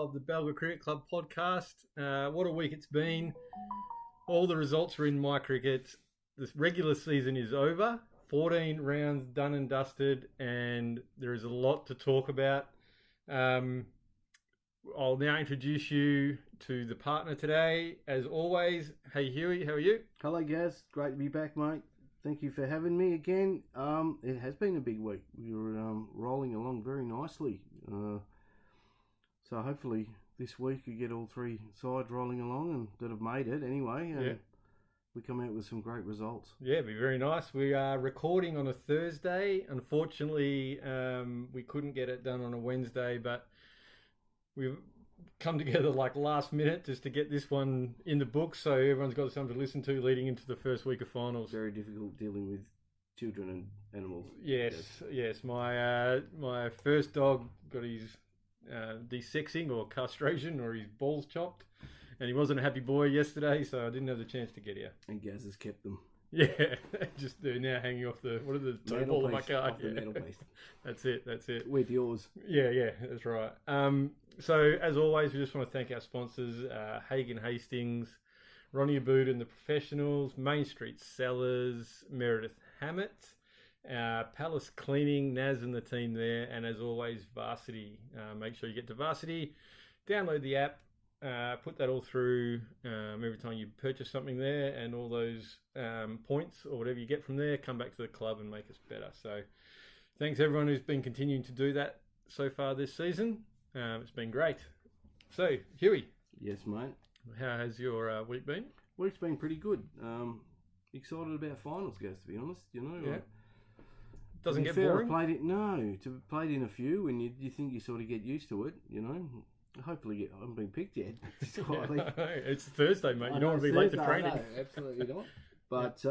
of the Balga Cricket Club podcast. What a week it's been. All the results are in my cricket. This regular season is over. 14 rounds done and dusted, and there is a lot to talk about. I'll now introduce you to the partner today. As always, hey Hewey, how are you? Hello Gaz, great to be back, mate. Thank you for having me again. It has been a big week. We're rolling along very nicely. So hopefully this week we get all three sides rolling along and that have made it anyway. And Yeah. we come out with some great results. Yeah, it'd be very nice. We are recording on a Thursday. Unfortunately, we couldn't get it done on a Wednesday, but we've come together like last minute just to get this one in the books, so everyone's got something to listen to leading into the first week of finals. Very difficult dealing with children and animals. Yes. My first dog got his desexing or castration or his balls chopped, and he wasn't a happy boy yesterday, so I didn't have the chance to get here. And Gaz has kept them. Yeah, just they're now hanging off the toe ball of my car. Off the metal piece. That's it. With yours. Yeah, that's right. So as always, we just want to thank our sponsors, Hagen Hastings, Ronnie Abood and the Professionals, Main Street Sellers, Meredith Hammett, Palace Cleaning, Naz and the team there, and as always, Varsity. Make sure you get to Varsity, download the app, put that all through every time you purchase something there, and all those points or whatever you get from there come back to the club and make us better. So thanks everyone who's been continuing to do that so far this season. It's been great. So Huey, Yes, mate. how has your week been? Week's been pretty good. Excited about finals, Gaz, to be honest. Yeah. Doesn't To get be fair, boring? To played in a few, and you think you sort of get used to it, Hopefully, I haven't been picked yet. It's Thursday, mate. You don't want to be late to training. No, absolutely not. But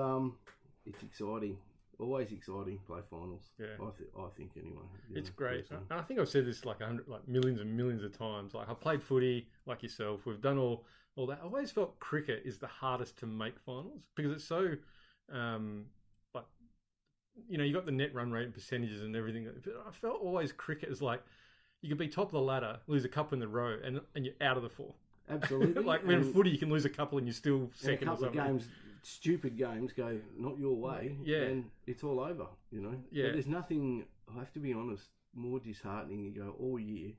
it's exciting. Always exciting to play finals. Yeah. I think anyway. It's great. personally. And I think I've said this like millions and millions of times. Like, I played footy like yourself. We've done all that. I always felt cricket is the hardest to make finals because it's so you got the net run rate and percentages and everything. I felt always cricket is like you can be top of the ladder, lose a couple in the row, and you're out of the four. Absolutely. Like when footy, you can lose a couple and you're still second. A couple of games, stupid games, go not your way, Yeah. and it's all over. Yeah. But there's nothing. I have to be honest, more disheartening. You go all year,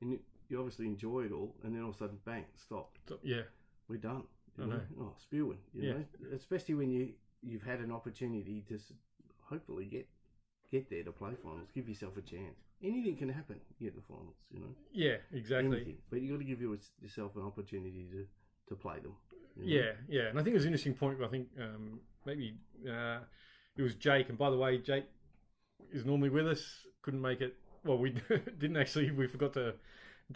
and you obviously enjoy it all, and then all of a sudden, bang, stop. Yeah. We're done. I know. Oh, spewing. Yeah. Especially when you've had an opportunity to hopefully get there to play finals. Give yourself a chance. Anything can happen. You get the finals. Yeah, exactly. Anything. But you got to give yourself an opportunity to play them. Yeah. And I think it was an interesting point. I think maybe it was Jake. And by the way, Jake is normally with us. Couldn't make it. Well, we didn't actually. We forgot to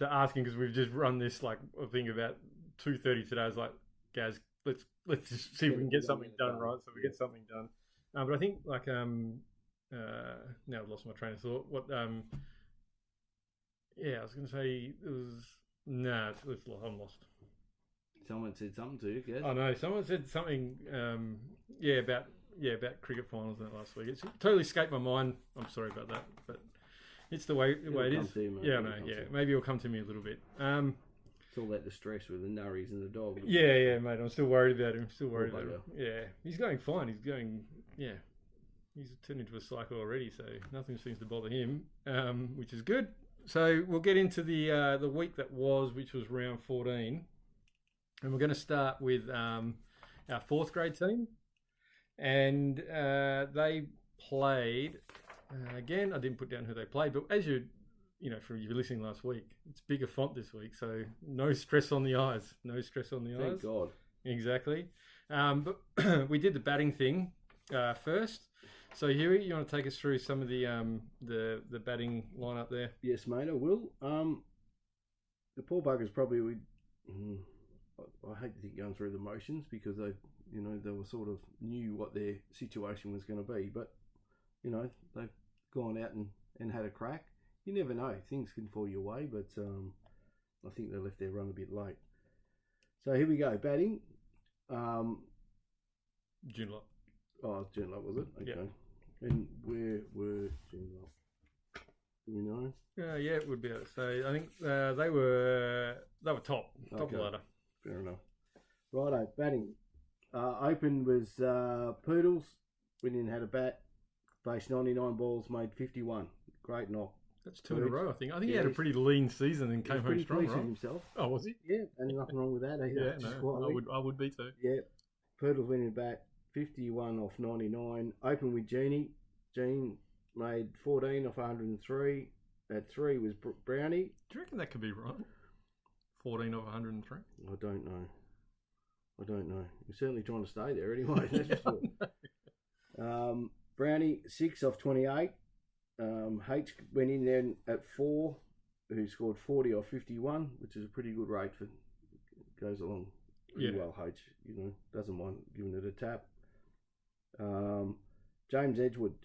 ask him because we've just run this like thing about 2:30 today. I was like, Gaz, let's just see if we can get something done, right? So we get something done. But I think like now I've lost my train of thought. What I was going to say it was I'm lost. Someone said something to you, Gaz. I know someone said something. About cricket finals last week. It's totally escaped my mind. I'm sorry about that, but it's the way it is. Yeah, I know. Yeah, maybe it'll come to me a little bit. It's all that distress with the nurries and the dog. Yeah, mate. I'm still worried about him. Yeah, he's going fine. He's turned into a cycle already, so nothing seems to bother him, which is good. So we'll get into the week that was, which was round 14, and we're going to start with our fourth grade team, and they played again. I didn't put down who they played, but as you from you listening last week, it's bigger font this week, so no stress on the eyes. Thank God. Exactly. But we did the batting thing first. So Huey, you want to take us through some of the batting lineup there? Yes, mate, I will. The poor buggers probably I hate to think going through the motions because they were sort of knew what their situation was going to be, but they've gone out and had a crack. You never know; things can fall your way, but I think they left their run a bit late. So here we go, batting. Junlop. Oh, Junlop was it? Okay. Yeah. And where were Junlop? Do we know? Yeah, it would be. So I think they were top of the ladder. Fair enough. Righto, batting. Open was Poodles. Went in, had a bat. Faced 99 balls, made 51. Great knock. That's two in a row, I think. I think he had a pretty lean season and came home strong, right? Himself. Oh, was he? Yeah, and nothing wrong with that. Yeah, no, I would be too. Yeah, Poodles went in bat, 51 off 99. Open with Jeannie. Jean made 14 off 103. At 3 was Brownie. Do you reckon that could be right? 14 off 103? I don't know. He's certainly trying to stay there anyway. That's sure. Brownie, 6 off 28. H went in there at 4, who scored 40 off 51, which is a pretty good rate for. Goes along pretty well. H, doesn't mind giving it a tap. James Edgewood,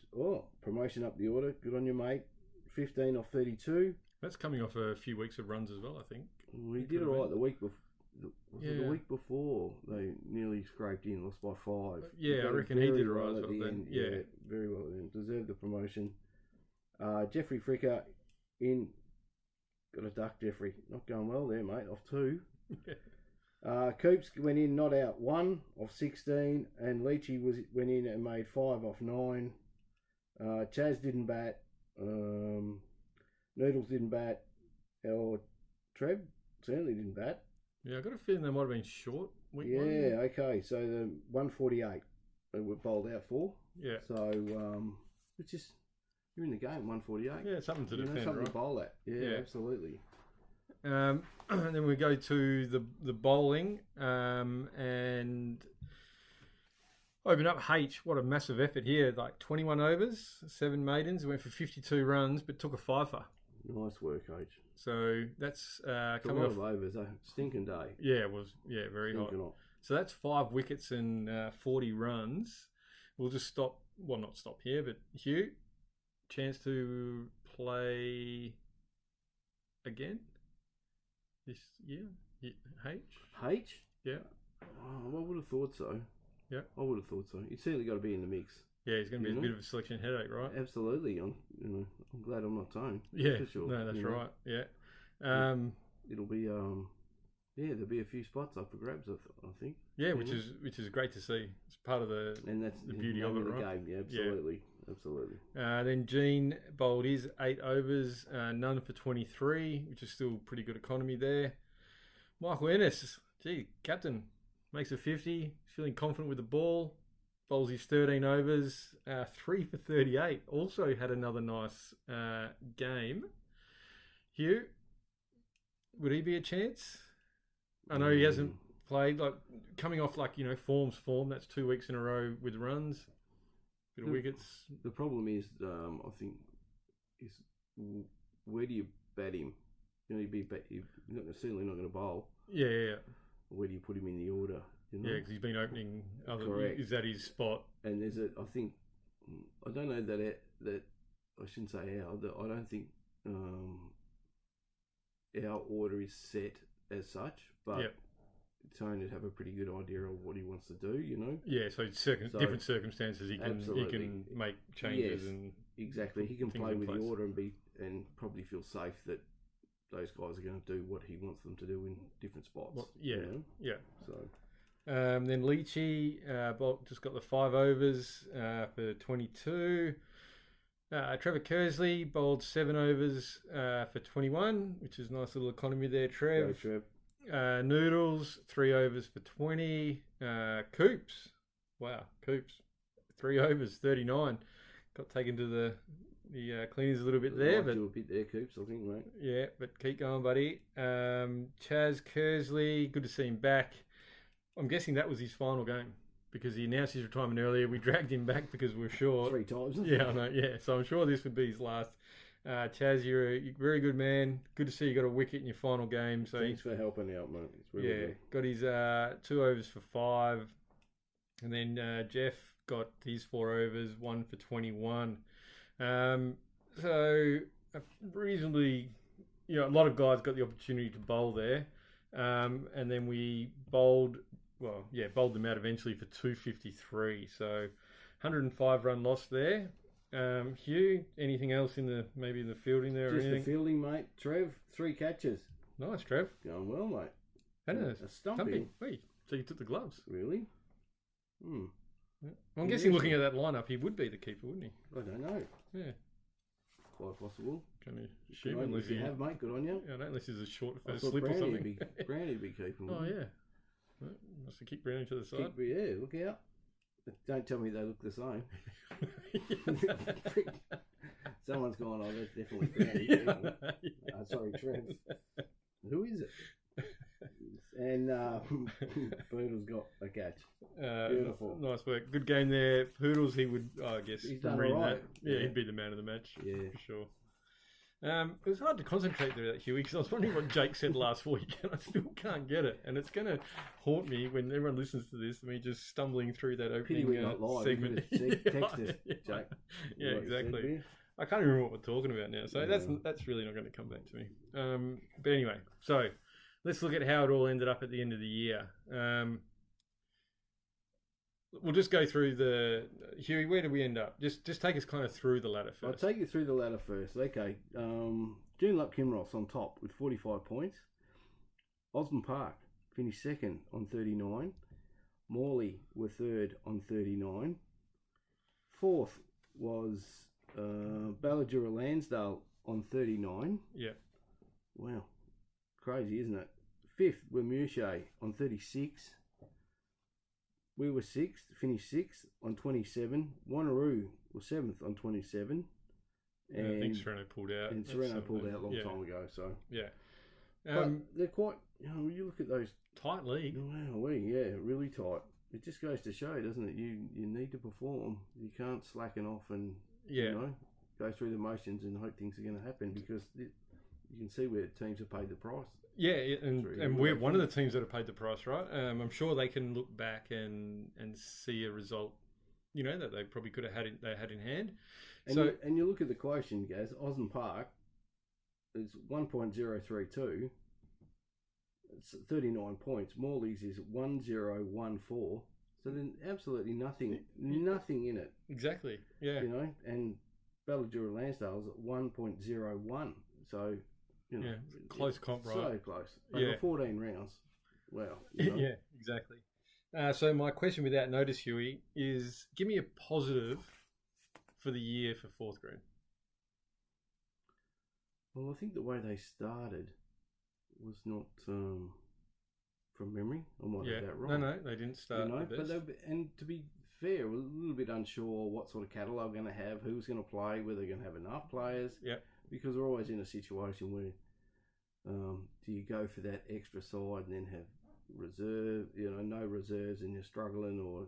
promotion up the order. Good on you, mate. 15 off 32. That's coming off a few weeks of runs as well, I think. We did all right the week before. The week before they nearly scraped in, lost by 5. Yeah, I reckon he did right at the end. Yeah, very well then. Deserved the promotion. Jeffrey Fricker in. Got a duck, Jeffrey. Not going well there, mate. Off 2. Coops went in, not out, 1 off 16, and Leachy went in and made 5 off 9. Chaz didn't bat. Noodles didn't bat. Or Trev certainly didn't bat. Yeah, I got a feeling they might have been short. Okay. So the 148 they were bowled out for. Yeah. So it's just you're in the game 148. Yeah, something to defend, something right? to bowl at. Yeah, absolutely. And then we go to the bowling and open up H. What a massive effort here! Like 21 overs, 7 maidens. Went for 52 runs, but took a fifer. Nice work, H. So that's coming off overs. A stinking day. Yeah, it was. Yeah, very hot. So that's 5 wickets and 40 runs. We'll just stop. Well, not stop here, but Hugh, chance to play again this year. H. H. Yeah. Oh, I would have thought so. Yeah, I would have thought so. He's certainly got to be in the mix. Yeah, he's going to be a bit of a selection headache, right? Absolutely. I'm glad I'm not Tone. Yeah, for sure. No, that's right. Yeah. It'll be there'll be a few spots up for grabs. I think. Yeah, which is great to see. It's part of the beauty of it, right? Game. Yeah, absolutely. Absolutely. Then Gene bowled his 8 overs, none for 23, which is still pretty good economy there. Michael Ennis, captain, makes a 50. He's feeling confident with the ball. Bowls his 13 overs, 3 for 38. Also had another nice game. Hugh, would he be a chance? I know he hasn't played, coming off form. That's 2 weeks in a row with runs. Bit of wickets. The problem is, I think, is where do you bat him? You're certainly not going to bowl. Yeah. Where do you put him in the order? Yeah, because he's been opening. Correct. Is that his spot? And there's I don't know that I shouldn't say our. I don't think our order is set as such, but Tone would have a pretty good idea of what he wants to do. Yeah, so different circumstances he can make changes and exactly he can play with the order and probably feel safe that those guys are going to do what he wants them to do in different spots. So. Then Leachy just got the 5 overs for 22. Trevor Kersley bowled 7 overs for 21, which is a nice little economy there, Trev. Go, Trev. Noodles, 3 overs for 20. Coops, 3 overs, 39. Got taken to the cleaners a little bit there. Do a bit there, Coops, I think, mate. Yeah, but keep going, buddy. Chaz Kersley, good to see him back. I'm guessing that was his final game because he announced his retirement earlier. We dragged him back because we're short. 3 times. Yeah, I know. Yeah, so I'm sure this would be his last. Chaz, you're a very good man. Good to see you got a wicket in your final game. So thanks for helping out, mate. It's really good. Got his 2 overs for 5, and then Jeff got his 4 overs, 1 for 21. So reasonably, a lot of guys got the opportunity to bowl there, and then we bowled them out eventually for 253. So 105 run loss there. Hugh, anything else in the fielding there or Just the anything? fielding, mate. Trev, 3 catches. Nice, Trev. Going well, mate. And A stumping. Wait, so you took the gloves? Really? Hmm. Yeah. I'm guessing looking at that lineup, he would be the keeper, wouldn't he? I don't know. Yeah. Quite possible. Can you Good assume on you. unless If you he... have, mate, good on you. Yeah, unless he's a short I first thought slip or Brownie something. Brownie'd be keeping. Oh, yeah. Well, must have kicked Brownie to the side. Yeah, look out. Don't tell me they look the same. Someone's gone, oh, that's definitely Brownie. Yeah. Sorry, Trev. Who is it? And Poodle's got a catch. Beautiful. Nice work. Good game there. Poodles, he would, I guess, He's done bring all right. that. Yeah, Yeah. he'd be the man of the match. Yeah. For sure. It was hard to concentrate there, Huey, because I was wondering what Jake said last week, and I still can't get it. And it's going to haunt me when everyone listens to this, me just stumbling through that Pity opening we're not live. segment. Text us, Jake. Yeah, exactly. I can't even remember what we're talking about now, so that's really not going to come back to me. But anyway, so let's look at how it all ended up at the end of the year. We'll just go through the Huey. Where did we end up? Just take us kind of through the ladder first. I'll take you through the ladder first. Okay. Joondalup Kinross on top with 45 points. Osborne Park finished second on 39. Morley were third on 39. Fourth was Balladura Lansdale on 39. Yeah. Wow. Crazy, isn't it? Fifth were Murchie on 36. We were sixth, finished sixth on 27. Wanneroo was seventh on 27. And I think Sereno pulled out. And Sereno pulled out a long time ago. So yeah, but they're quite. You look at those tight league. Wow, yeah, really tight. It just goes to show, doesn't it? You need to perform. You can't slacken off and go through the motions and hope things are going to happen because you can see where teams have paid the price. Yeah, and we're one of the teams that have paid the price, right? I'm sure they can look back and see a result, that they probably could have had in hand. And you look at the quotient, Gaz. Osborne Park is 1.032. It's 39 points. Morley's is 1014. So then absolutely nothing in it. Exactly. Yeah. And Balladura Lansdale's at 1.01. So. Close comp, right? So close. Over 14 rounds. Wow. Yeah, exactly. So my question without notice, Huey, is give me a positive for the year for fourth grade. Well, I think the way they started was not from memory. I might have that wrong. No, they didn't start the best. But and to be fair, we're a little bit unsure what sort of catalogue they're going to have, who's going to play, whether they're going to have enough players. Yeah. Because we're always in a situation where do you go for that extra side and then have reserve, no reserves and you're struggling or,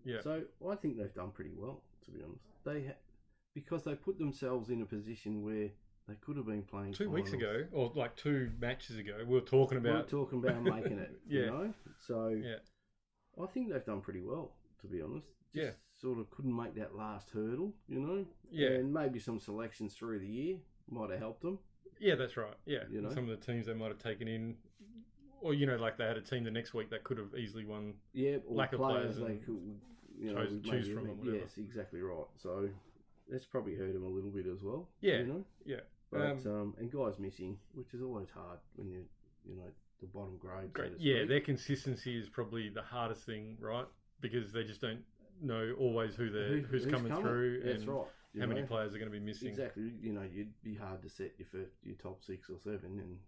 Yeah. So I think they've done pretty well, to be honest. Because they put themselves in a position where they could have been playing 2 weeks finals. ago, or like 2 matches ago, we were talking about making it, yeah. So I think they've done pretty well, to be honest. Just sort of couldn't make that last hurdle, Yeah. And maybe some selections through the year might have helped them. Yeah, that's right. Yeah, some of the teams they might have taken in, or like they had a team the next week that could have easily won. Yeah, or lack of players they could, choose from or whatever. Yes, exactly right. So that's probably hurt them a little bit as well. Yeah, yeah. But and guys missing, which is always hard when the bottom grade. Great. So to yeah, speak. their consistency is probably the hardest thing, right? Because they just don't know always who's coming through. That's and right. How many players are going to be missing? Exactly. You'd be hard to set your top 6 or 7, and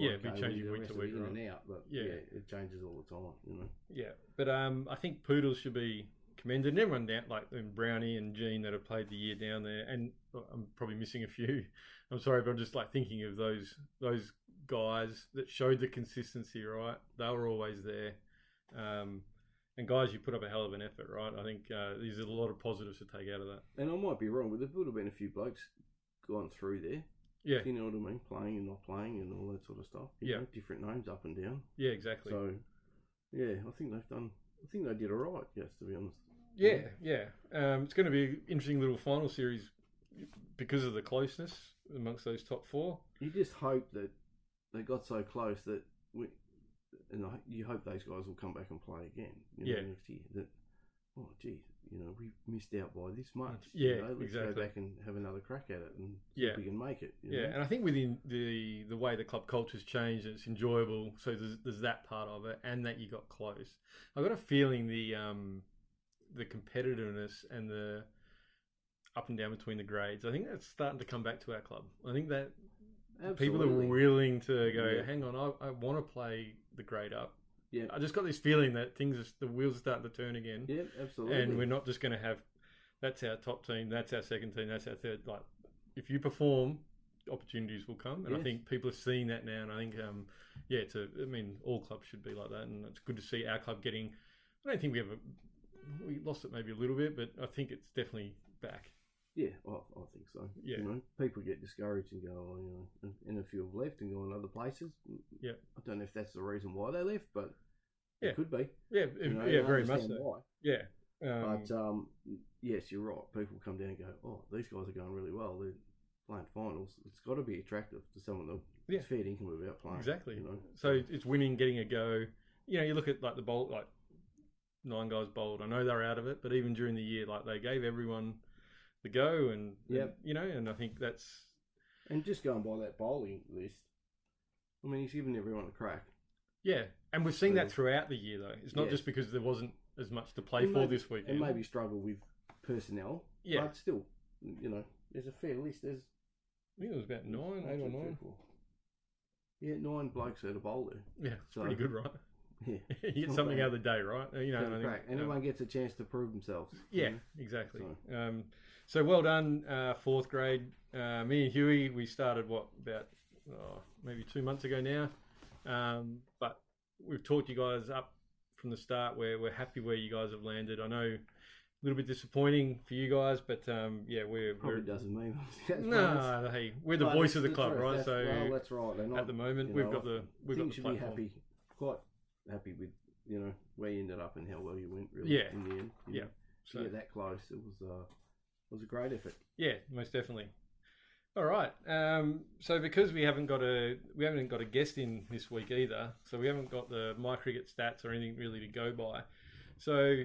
it'd be changing week to week, in right? and out. But it changes all the time. Yeah, but I think Poodles should be commended. And everyone down, like Brownie and Gene that have played the year down there, and I'm probably missing a few. I'm sorry, but I'm just thinking of those guys that showed the consistency. Right, they were always there. And guys, you put up a hell of an effort, right? I think there's a lot of positives to take out of that. And I might be wrong, but there would have been a few blokes gone through there. Yeah. You know what I mean? Playing and not playing and all that sort of stuff. You know, different names up and down. Yeah, exactly. So, I think they did all right, yes, to be honest. Yeah. It's going to be an interesting little final series because of the closeness amongst those top 4. You just hope that they got so close that you hope those guys will come back and play again next year. That oh, geez, we missed out by this much. Yeah, let's exactly. go back and have another crack at it and see Yeah. if we can make it. Yeah, and I think within the way the club culture's changed, it's enjoyable. So there's that part of it, and that you got close. I've got a feeling the competitiveness and the up and down between the grades, I think that's starting to come back to our club. I think that people are willing to go, hang on, I want to play the grade up. Yeah, I just got this feeling that the wheels are starting to turn again. Yeah, absolutely. And we're not just going to have, that's our top team, that's our second team, that's our third. Like, if you perform, opportunities will come. And I think people are seeing that now. And I think, all clubs should be like that. And it's good to see our club getting, I don't think we lost it maybe a little bit, but I think it's definitely back. Yeah, I think so. Yeah. People get discouraged and go, and a few have left and gone other places. Yeah. I don't know if that's the reason why they left, but it could be. Yeah, very much so. Why. Yeah. But yes, you're right. People come down and go, oh, these guys are going really well. They're playing finals. It's got to be attractive to some of them. Yeah. It's fair income without playing. Exactly. So it's winning, getting a go. You look at like the bowl, like 9 guys bowled. I know they're out of it, but even during the year, like they gave everyone the go, and and I think that's, and just going by that bowling list, I mean, he's given everyone a crack. Yeah, and we've seen that throughout the year though. It's not just because there wasn't as much to play for this weekend. And maybe struggle with personnel. Yeah, but still, there's a fair list. I think it was about 8 or 9. Yeah, 9 blokes at a bowl there. Yeah, it's pretty good, right? Yeah, you get something out of the day, right? Anyone gets a chance to prove themselves. Yeah, exactly. So well done, 4th grade. Me and Hewey, we started about maybe 2 months ago now, but we've talked you guys up from the start. We're happy where you guys have landed. I know a little bit disappointing for you guys, but we're probably doesn't mean no. Hey, we're the voice of the club, right? That's right. At the moment, we've got the platform. Be happy, quite happy with where you ended up and how well you went. Really, in the end. To get that close, it was a great effort. Yeah, most definitely. All right. So because we haven't got a guest in this week either, so we haven't got the My Cricket stats or anything really to go by. So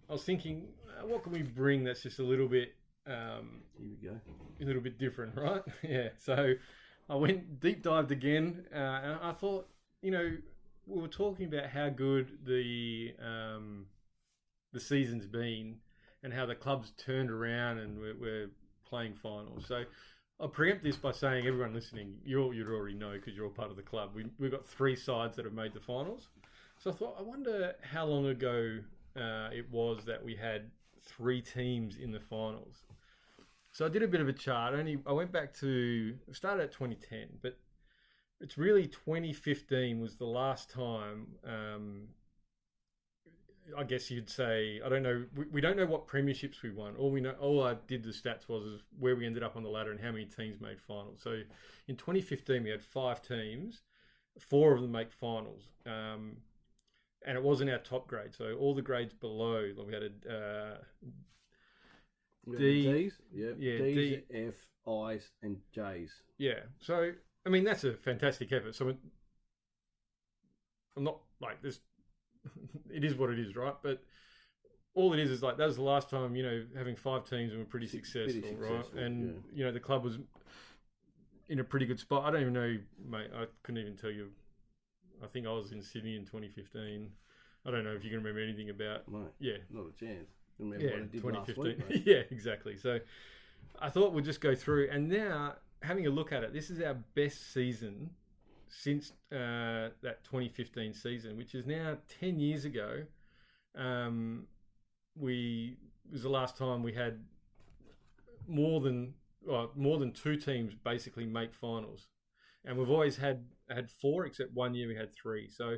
I was thinking, what can we bring that's just a little bit here we go, a little bit different, right? Yeah. So I went deep dived again, and I thought, we were talking about how good the season's been and how the club's turned around and we're playing finals. So I'll preempt this by saying, everyone listening, you'd already know because you're all part of the club. We've got 3 sides that have made the finals. So I thought, I wonder how long ago it was that we had 3 teams in the finals. So I did a bit of a chart. I went back to, started at 2010, but it's really 2015 was the last time, I guess you'd say, I don't know, we don't know what premierships we won. All I did the stats was where we ended up on the ladder and how many teams made finals. So in 2015 we had 5 teams, 4 of them make finals. And it wasn't our top grade. So all the grades below, like we had a D's, D's, F, I's and J's. Yeah. So I mean, that's a fantastic effort. So I'm not like this. It is what it is, right? But all it is like that was the last time, having 5 teams and we're pretty successful, right? And the club was in a pretty good spot. I don't even know, mate. I couldn't even tell you. I think I was in Sydney in 2015. I don't know if you can remember anything about. Mate, yeah, not a chance. Remember what it did 2015. Last week, yeah, exactly. So I thought we'd just go through, and now having a look at it, this is our best season since that 2015 season, which is now 10 years ago. It was the last time we had more than 2 teams basically make finals, and we've always had 4, except one year we had 3. So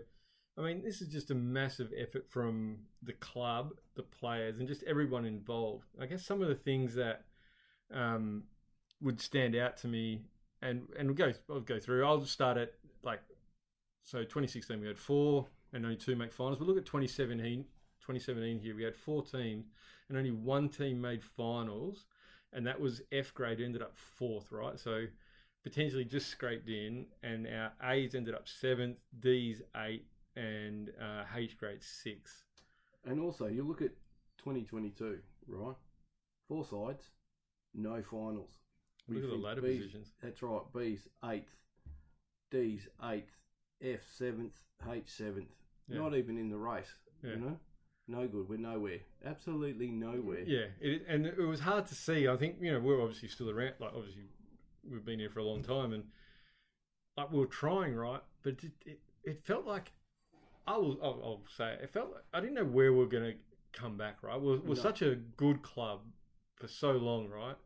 I mean, this is just a massive effort from the club, the players, and just everyone involved. I guess some of the things that would stand out to me, and I'll go through. I'll just start at 2016 we had 4 and only 2 make finals. But look at 2017 here, we had 4 teams and only 1 team made finals, and that was F grade, ended up 4th, right? So potentially just scraped in, and our A's ended up 7th, D's 8th, and H grade 6th. And also, you look at 2022, right? 4 sides, no finals. Look at the ladder positions. That's right. B's 8th, D's 8th, F 7th, H 7th. Yeah. Not even in the race. Yeah. You know, no good. We're nowhere. Absolutely nowhere. Yeah, and it was hard to see. I think we're obviously still around. Like obviously, we've been here for a long time, and like we were trying, right? But it felt like I'll say it felt like I didn't know where we were going to come back. Right? We're such a good club for so long, right?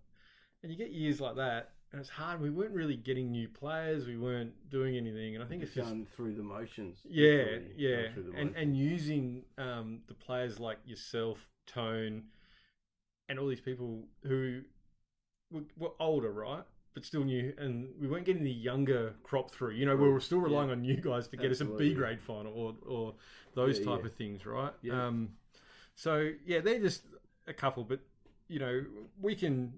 And you get years like that, and it's hard. We weren't really getting new players. We weren't doing anything, and I think it's just going through the motions. Yeah, and using the players like yourself, Tone, and all these people who were older, right, but still new, and we weren't getting the younger crop through. We were still relying on you guys to get us a B grade final or those type of things, right? Yeah. So yeah, they're just a couple, but. We can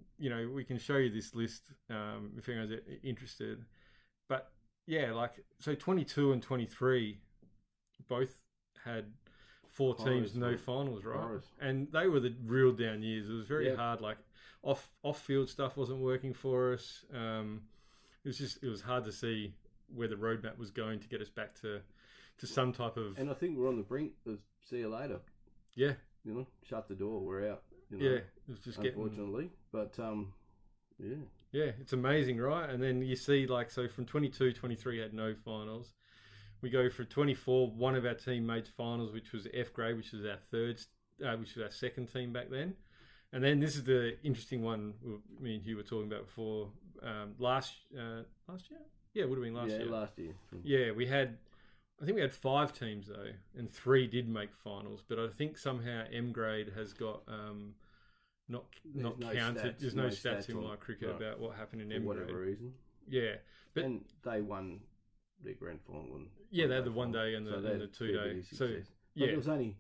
show you this list if anyone's interested. But yeah, so 22 and 23 both had 4 teams, no finals, right? Horrors. And they were the real down years. It was very hard. Like off field stuff wasn't working for us. It was hard to see where the roadmap was going to get us back to some type of. And I think we're on the brink of see you later. Yeah. Shut the door. We're out. Yeah, it was just unfortunately, but yeah, it's amazing, right? And then you see so from 22, 23 had no finals. We go for 24. One of our team made finals, which was F grade, which was our second team back then. And then this is the interesting one me and Hugh were talking about before. Last year, yeah, it would have been last year. Yeah, last year. Yeah, I think we had 5 teams though, and 3 did make finals. But I think somehow M grade has got not counted. There's no stats in my cricket about what happened in M grade. For whatever reason. Yeah, and they won their grand final. Yeah, they had the 1 day and the 2 day. So but it was only,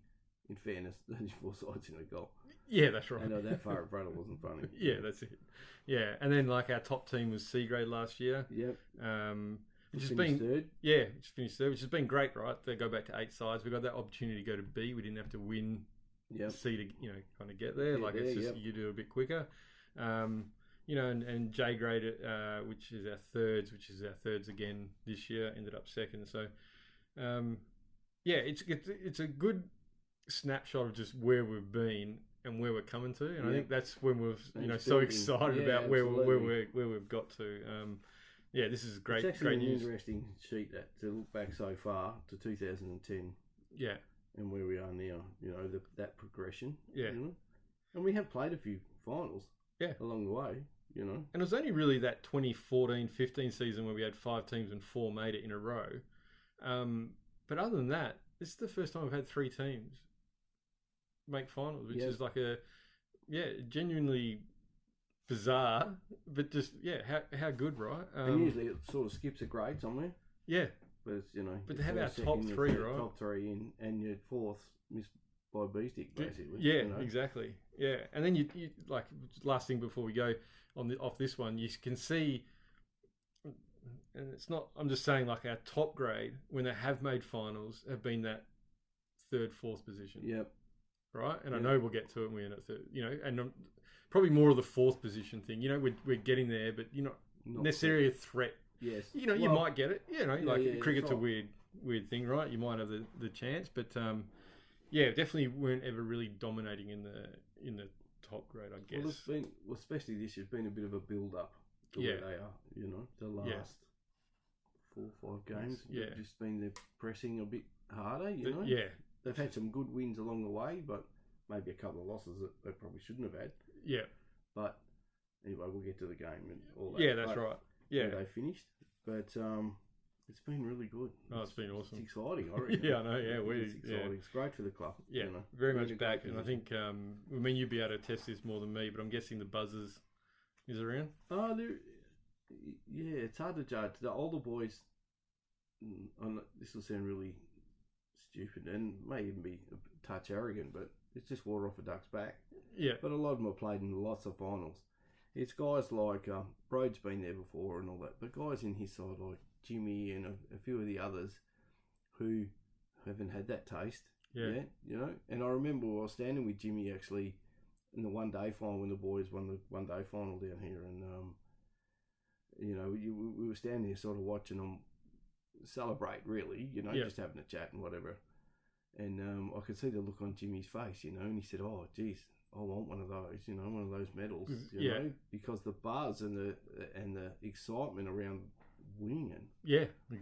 in fairness, only 4 sides in a goal. Yeah, that's right. And that far in front, it wasn't funny. Yeah, that's it. Yeah, and then our top team was C grade last year. Yep. Which has been third. Yeah, just finished third, which has been great, right? They go back to 8 sides. We got that opportunity to go to B. We didn't have to win C to kind of get there. You do it a bit quicker. And J grade, which is our thirds again this year, ended up second. So, it's a good snapshot of just where we've been and where we're coming to, and I think that's when we've so excited about where we've got to. This is great. It's actually great an news. interesting sheet to look back so far to 2010. Yeah, and where we are now. That progression. Yeah, and we have played a few finals. Yeah, along the way. And it was only really that 2014-15 season where we had 5 teams and 4 made it in a row. But other than that, this is the first time we've had 3 teams make finals, which is genuinely bizarre, but just how good, right? And usually it sort of skips a grade somewhere. Yeah, but it's but to have our top 3, right? Top 3 in, and your 4th missed by B stick, basically. Yeah, exactly. Yeah, and then you last thing before we go off this one, you can see, and it's not. I'm just saying, our top grade when they have made finals have been that 3rd, 4th position. Yep. Right, and I know we'll get to it when we end at 3rd. And probably more of the 4th position thing. We're getting there, but you're not necessarily a threat. Yes. You might get it. Cricket's a weird thing, right? You might have the chance, but definitely weren't ever really dominating in the top grade, I guess. Well, it's been, especially this year, it's been a bit of a build up to where they are. The last 4 or 5 games, they've just been pressing a bit harder. They've had some good wins along the way, but maybe a couple of losses that they probably shouldn't have had. Yeah. But anyway, we'll get to the game and all that. Yeah, that's right. Yeah, they finished, but it's been really good. Oh, it's been awesome. It's exciting, I reckon. Yeah, I know. Yeah, it's exciting. It's great for the club. Yeah, very much back. And I think, you'd be able to test this more than me, but I'm guessing the buzzers is around. Oh, it's hard to judge. The older boys, this will sound really stupid and may even be a touch arrogant, but it's just water off a duck's back. Yeah. But a lot of them have played in lots of finals. It's guys like Broad's been there before and all that, but guys in his side like Jimmy and a few of the others who haven't had that taste Yeah, you know. And I remember I was standing with Jimmy actually in the one day final when the boys won the one day final down here, and you know, we were standing there sort of watching them celebrate, really, you know, just having a chat and whatever. And I could see the look on Jimmy's face, you know, and he said, "Oh, geez, I want one of those, you know, one of those medals, you know, because the buzz and the excitement around winning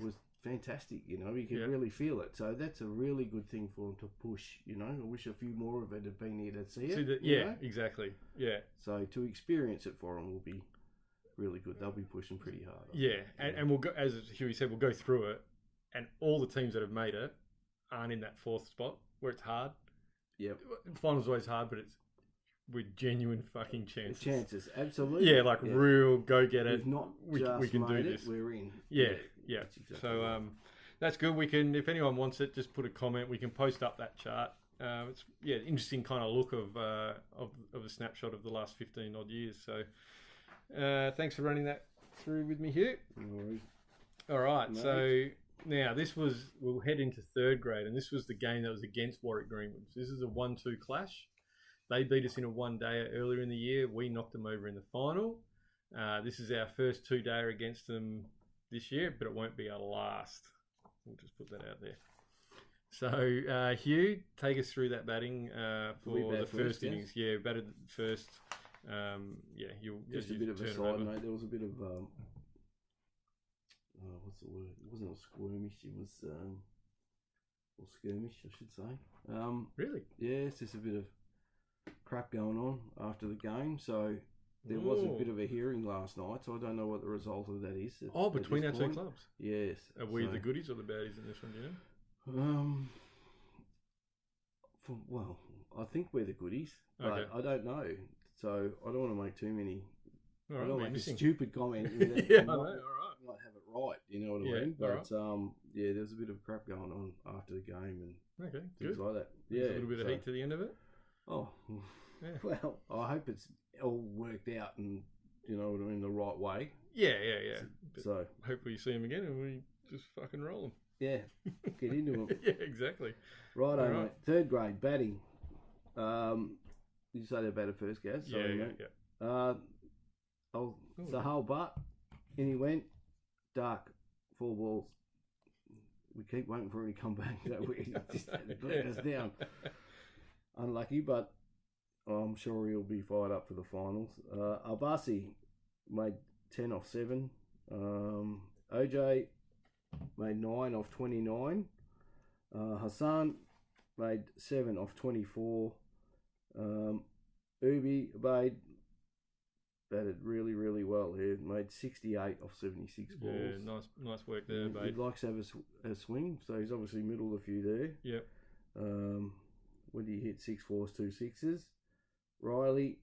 was fantastic, you know, you could really feel it. So that's a really good thing for him to push, you know. I wish a few more of it had been here to see it. Know? Exactly. Yeah. So to experience it for him will be really good. They'll be pushing pretty hard. And we'll go, as Huey said, we'll go through it, and all the teams that have made it aren't in that fourth spot where it's hard. Yep. Finals always hard, but it's with genuine fucking chances. Chances, absolutely. Yeah, like real go get it. We've not we can do this. We're in. Yeah. Exactly so that's good. We can, if anyone wants it, just put a comment. We can post up that chart. It's interesting kind of look of a snapshot of the last 15 odd years. So thanks for running that through with me, Hugh. No worries. All right, no. So now we'll head into third grade, and this was the game that was against Warwick Greenwood. So this is a 1-2 clash. They beat us in a one-dayer earlier in the year. We knocked them over in the final. This is our first two-dayer against them this year, but it won't be our last. We'll just put that out there. So, Hugh, take us through that batting for the first innings. Yeah, batted first. You'll just a bit of a side note. There was a bit of what's the word? It wasn't a skirmish. It was or skirmish, I should say. Really? Yeah, it's just a bit of crap going on after the game. So there was a bit of a hearing last night. So I don't know what the result of that is. Between our two clubs. Yes. Are we the goodies or the baddies in this one? Do you know? Well, I think we're the goodies, but I don't know. So I don't want to make too many. All right, I don't make a stupid comment. All right. Not have it right. You know what I mean? But right. There's a bit of crap going on after the game and things like that. Yeah, a little bit of heat to the end of it. Oh, well, I hope it's all worked out and you know what I mean, the right way. Yeah. So hopefully you see him again and we just fucking roll them. Yeah, get into them. Yeah, exactly. Righto, mate. Third grade batting. Did you say they batted first, Gaz? Sorry, yeah. Sahal Butt, in he went. Dark, 4 balls. We keep waiting for him to come back. We just let us down. Unlucky, but I'm sure he'll be fired up for the finals. Albasi made 10 off 7. OJ made 9 off 29. Hassan made 7 off 24. Ubi Abaid batted really, really well here. Made 68 off 76 balls. Yeah, nice work there, Abaid. He likes to have a swing, so he's obviously middled a few there. Yep. When he hit 6 fours, 2 sixes. Riley,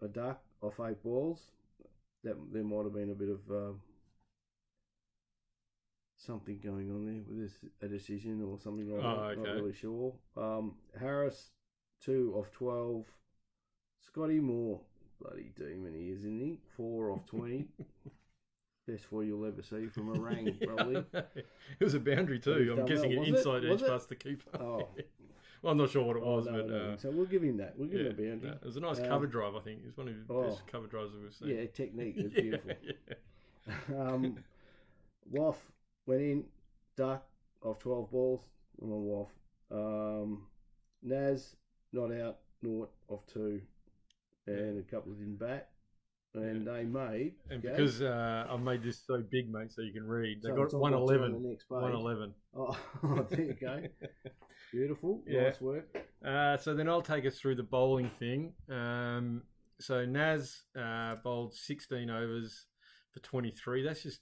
a duck off 8 balls. There might have been a bit of something going on there with a decision or something like that. Okay. Not really sure. Harris, 2 off 12. Scotty Moore, bloody demon he is, isn't he? 4 off 20. Best 4 you'll ever see from a rang, probably. It was a boundary too. I'm guessing it inside each past the keeper. Oh. Well, I'm not sure what it was, but so we'll give him that. We'll give him a boundary. It was a nice cover drive, I think. It was one of the best cover drives we've seen. Yeah, technique was beautiful. Waff went in, duck off 12 balls. I'm on Waff. Naz not out, 0 off 2, and a couple didn't bat. And they made... And because I've made this so big, mate, so you can read, they got 111. 111. Oh, there you go. Beautiful. Nice work. So then I'll take us through the bowling thing. So Naz bowled 16 overs for 23. That's just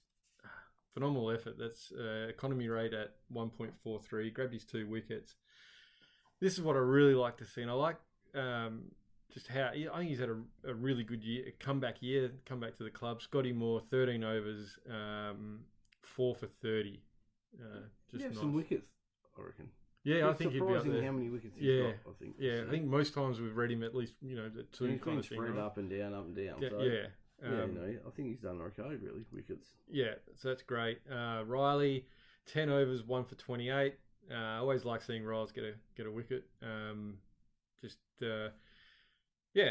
phenomenal effort. That's economy rate at 1.43. Grabbed his 2 wickets. This is what I really like to see. And I like... just how I think he's had a really good year, come back to the club. Scotty Moore, 13 overs, 4 for 30. Just nice. Some wickets, I reckon. Yeah, I think he'd be up there. How many wickets he's got, I think. Yeah, I think most times we've read him at least, at 2 kind of thing. Spread up and down. Yeah, so, I think he's done okay, really, wickets. Yeah, so that's great. Riley, 10 overs, 1 for 28. I always like seeing Riles get a wicket.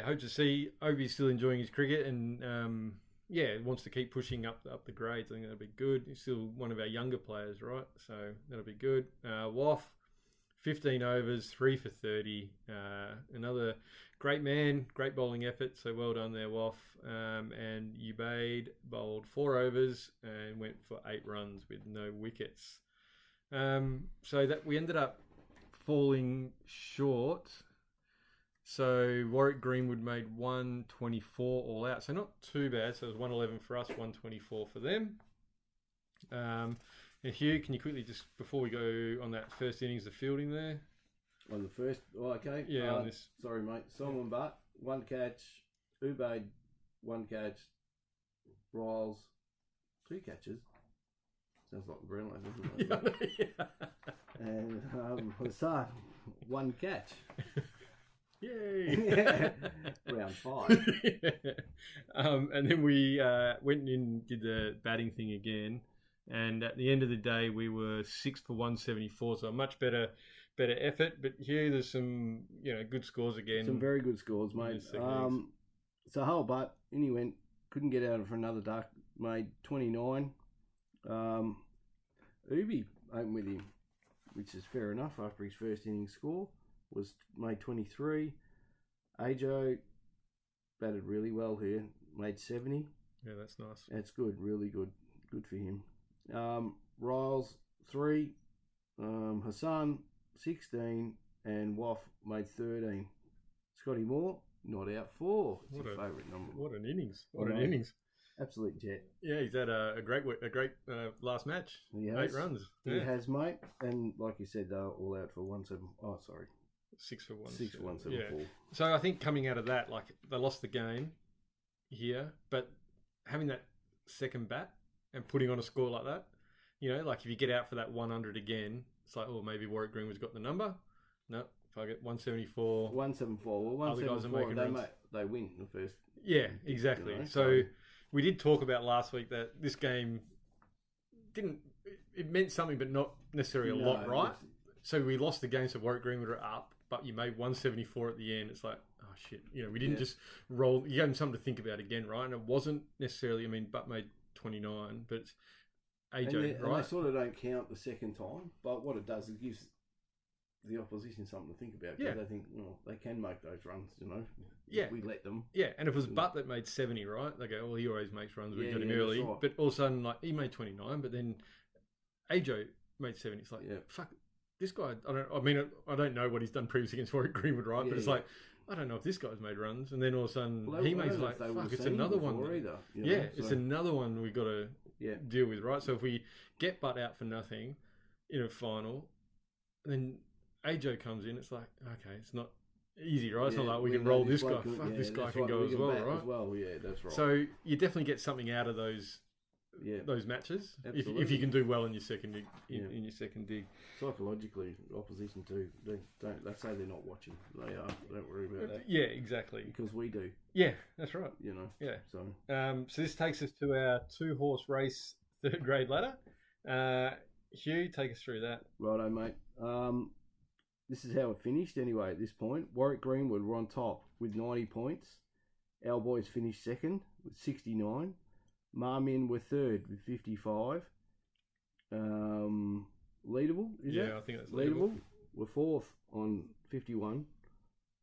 Hope to see Obi's still enjoying his cricket and wants to keep pushing up the grades. I think that'll be good. He's still one of our younger players, right? So that'll be good. Woff, 15 overs, 3 for 30. Another great man, great bowling effort. So well done there, Woff. And Ubaid bowled 4 overs and went for 8 runs with no wickets. So that we ended up falling short. So Warwick Greenwood made 124 all out. So not too bad. So it was 111 for us, 124 for them. And Hugh, can you quickly just, before we go on that first innings, the fielding there? On the first, okay. Yeah, on this. Sorry, mate. Simon Butt, 1 catch. Ubaid, 1 catch. Riles, 2 catches. Sounds like the Brownlow, doesn't it? Yeah. And Hassan, 1 catch. Yay! Round 5. And then we went in and did the batting thing again. And at the end of the day, we were 6 for 174, so a much better effort. But here, there's some good scores again. Some very good scores, mate. So Hull Butt, in he went, couldn't get out for another duck, made 29. Ubi opened with him, which is fair enough after his first innings score, was made 23. Ajo batted really well here, made 70. Yeah, that's nice. That's good, really good. Good for him. Riles, 3. Hassan, 16. And Woff made 13. Scotty Moore, not out 4. It's a favourite number. What an innings. What an innings. Absolute jet. Yeah, he's had a great last match. He has. 8 runs. He has, mate. And like you said, they were all out for 6 for 1. 6 for 174. Yeah. So I think coming out of that, like, they lost the game here, but having that second bat and putting on a score like that, like if you get out for that 100 again, it's like, oh, maybe Warwick Greenwood's got the number. No, fuck it, 174. 174. Well, 174, they win the first. Yeah, exactly. So we did talk about last week that this game it meant something, but not necessarily a lot, right? So we lost the game, so Warwick Greenwood are up, but you made 174 at the end. It's like, oh shit, we didn't just roll. You gave them something to think about again, right? And it wasn't necessarily, Butt made 29, but it's AJ, right? And they sort of don't count the second time, but what it does, it gives the opposition something to think about, because they think, they can make those runs, if we let them. Yeah, and if it was Butt that made 70, right? They go, well, he always makes runs. We got him early, right. But all of a sudden, like, he made 29, but then AJ made 70. It's like, fuck, this guy. I don't know what he's done previously against Warwick Greenwood, right? But it's like, I don't know if this guy's made runs, and then all of a sudden he makes like, fuck, it's another one. It's another one we've got to deal with, right? So if we get Butt out for nothing in a final, then AJ comes in, it's like, okay, it's not easy, right? It's not like we can roll this guy. Fuck, this guy can go as well, right? As well, yeah, that's right. So you definitely get something out of those matches if you can do well in your second in your second dig. Psychologically, opposition too. They say they're not watching. They are. Don't worry about that. Yeah, exactly. Because we do. Yeah, that's right. Yeah. So this takes us to our 2-horse race 3rd grade ladder. Hugh, take us through that. Righto, mate. This is how it finished anyway at this point. Warwick Greenwood were on top with 90 points. Our boys finished second with 69. Marmion were third with 55. Leadable, is it? Yeah, I think that's Leadable. Were fourth on 51.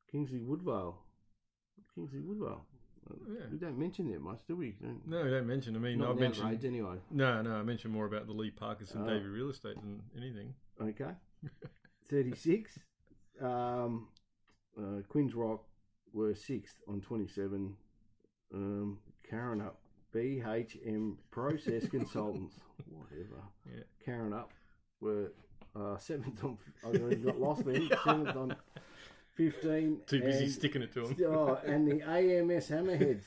Kingsley Woodvale. We don't mention that much, do we? No, we don't mention. I mentioned anyway. No, I mentioned more about the Lee Parkinson Davey real estate than anything. Okay. 36. Quinns Rock were 6th on 27. Karen up. BHM Process Consultants. Whatever. Yeah. Karen up were 7th on... I got lost then. 7th on 15. Too busy sticking it to them. And the AMS Hammerheads.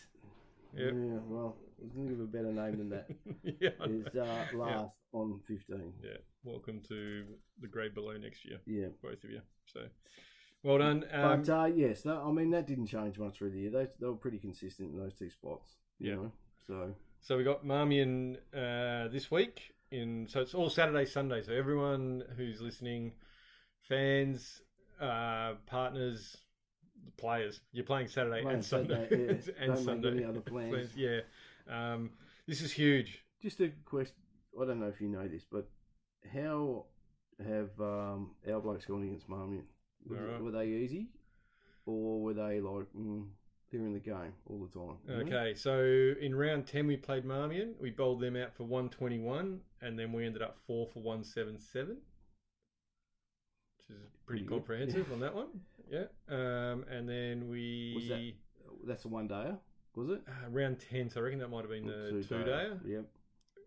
Yep. Yeah, well, I was going to give a better name than that. Is last on 15. Yeah. Welcome to the grade below next year. Yeah. Both of you. So, well done. But yes, that didn't change much through the year. They were pretty consistent in those 2 spots. You know? So we got Marmion this week. So it's all Saturday, Sunday. So everyone who's listening, fans, partners, players, you're playing Saturday and Sunday. And don't make any other plans. Yeah. This is huge. Just a question. I don't know if you know this, but how have our blokes gone against Marmion? Were they easy, or were they like they're in the game all the time? Okay, so in round 10 we played Marmion. We bowled them out for 121, and then we ended up 4 for 177, which is pretty comprehensive on that one. Yeah, and then that's a one-dayer, was it? Round 10, so I reckon that might have been the two-dayer. Yep.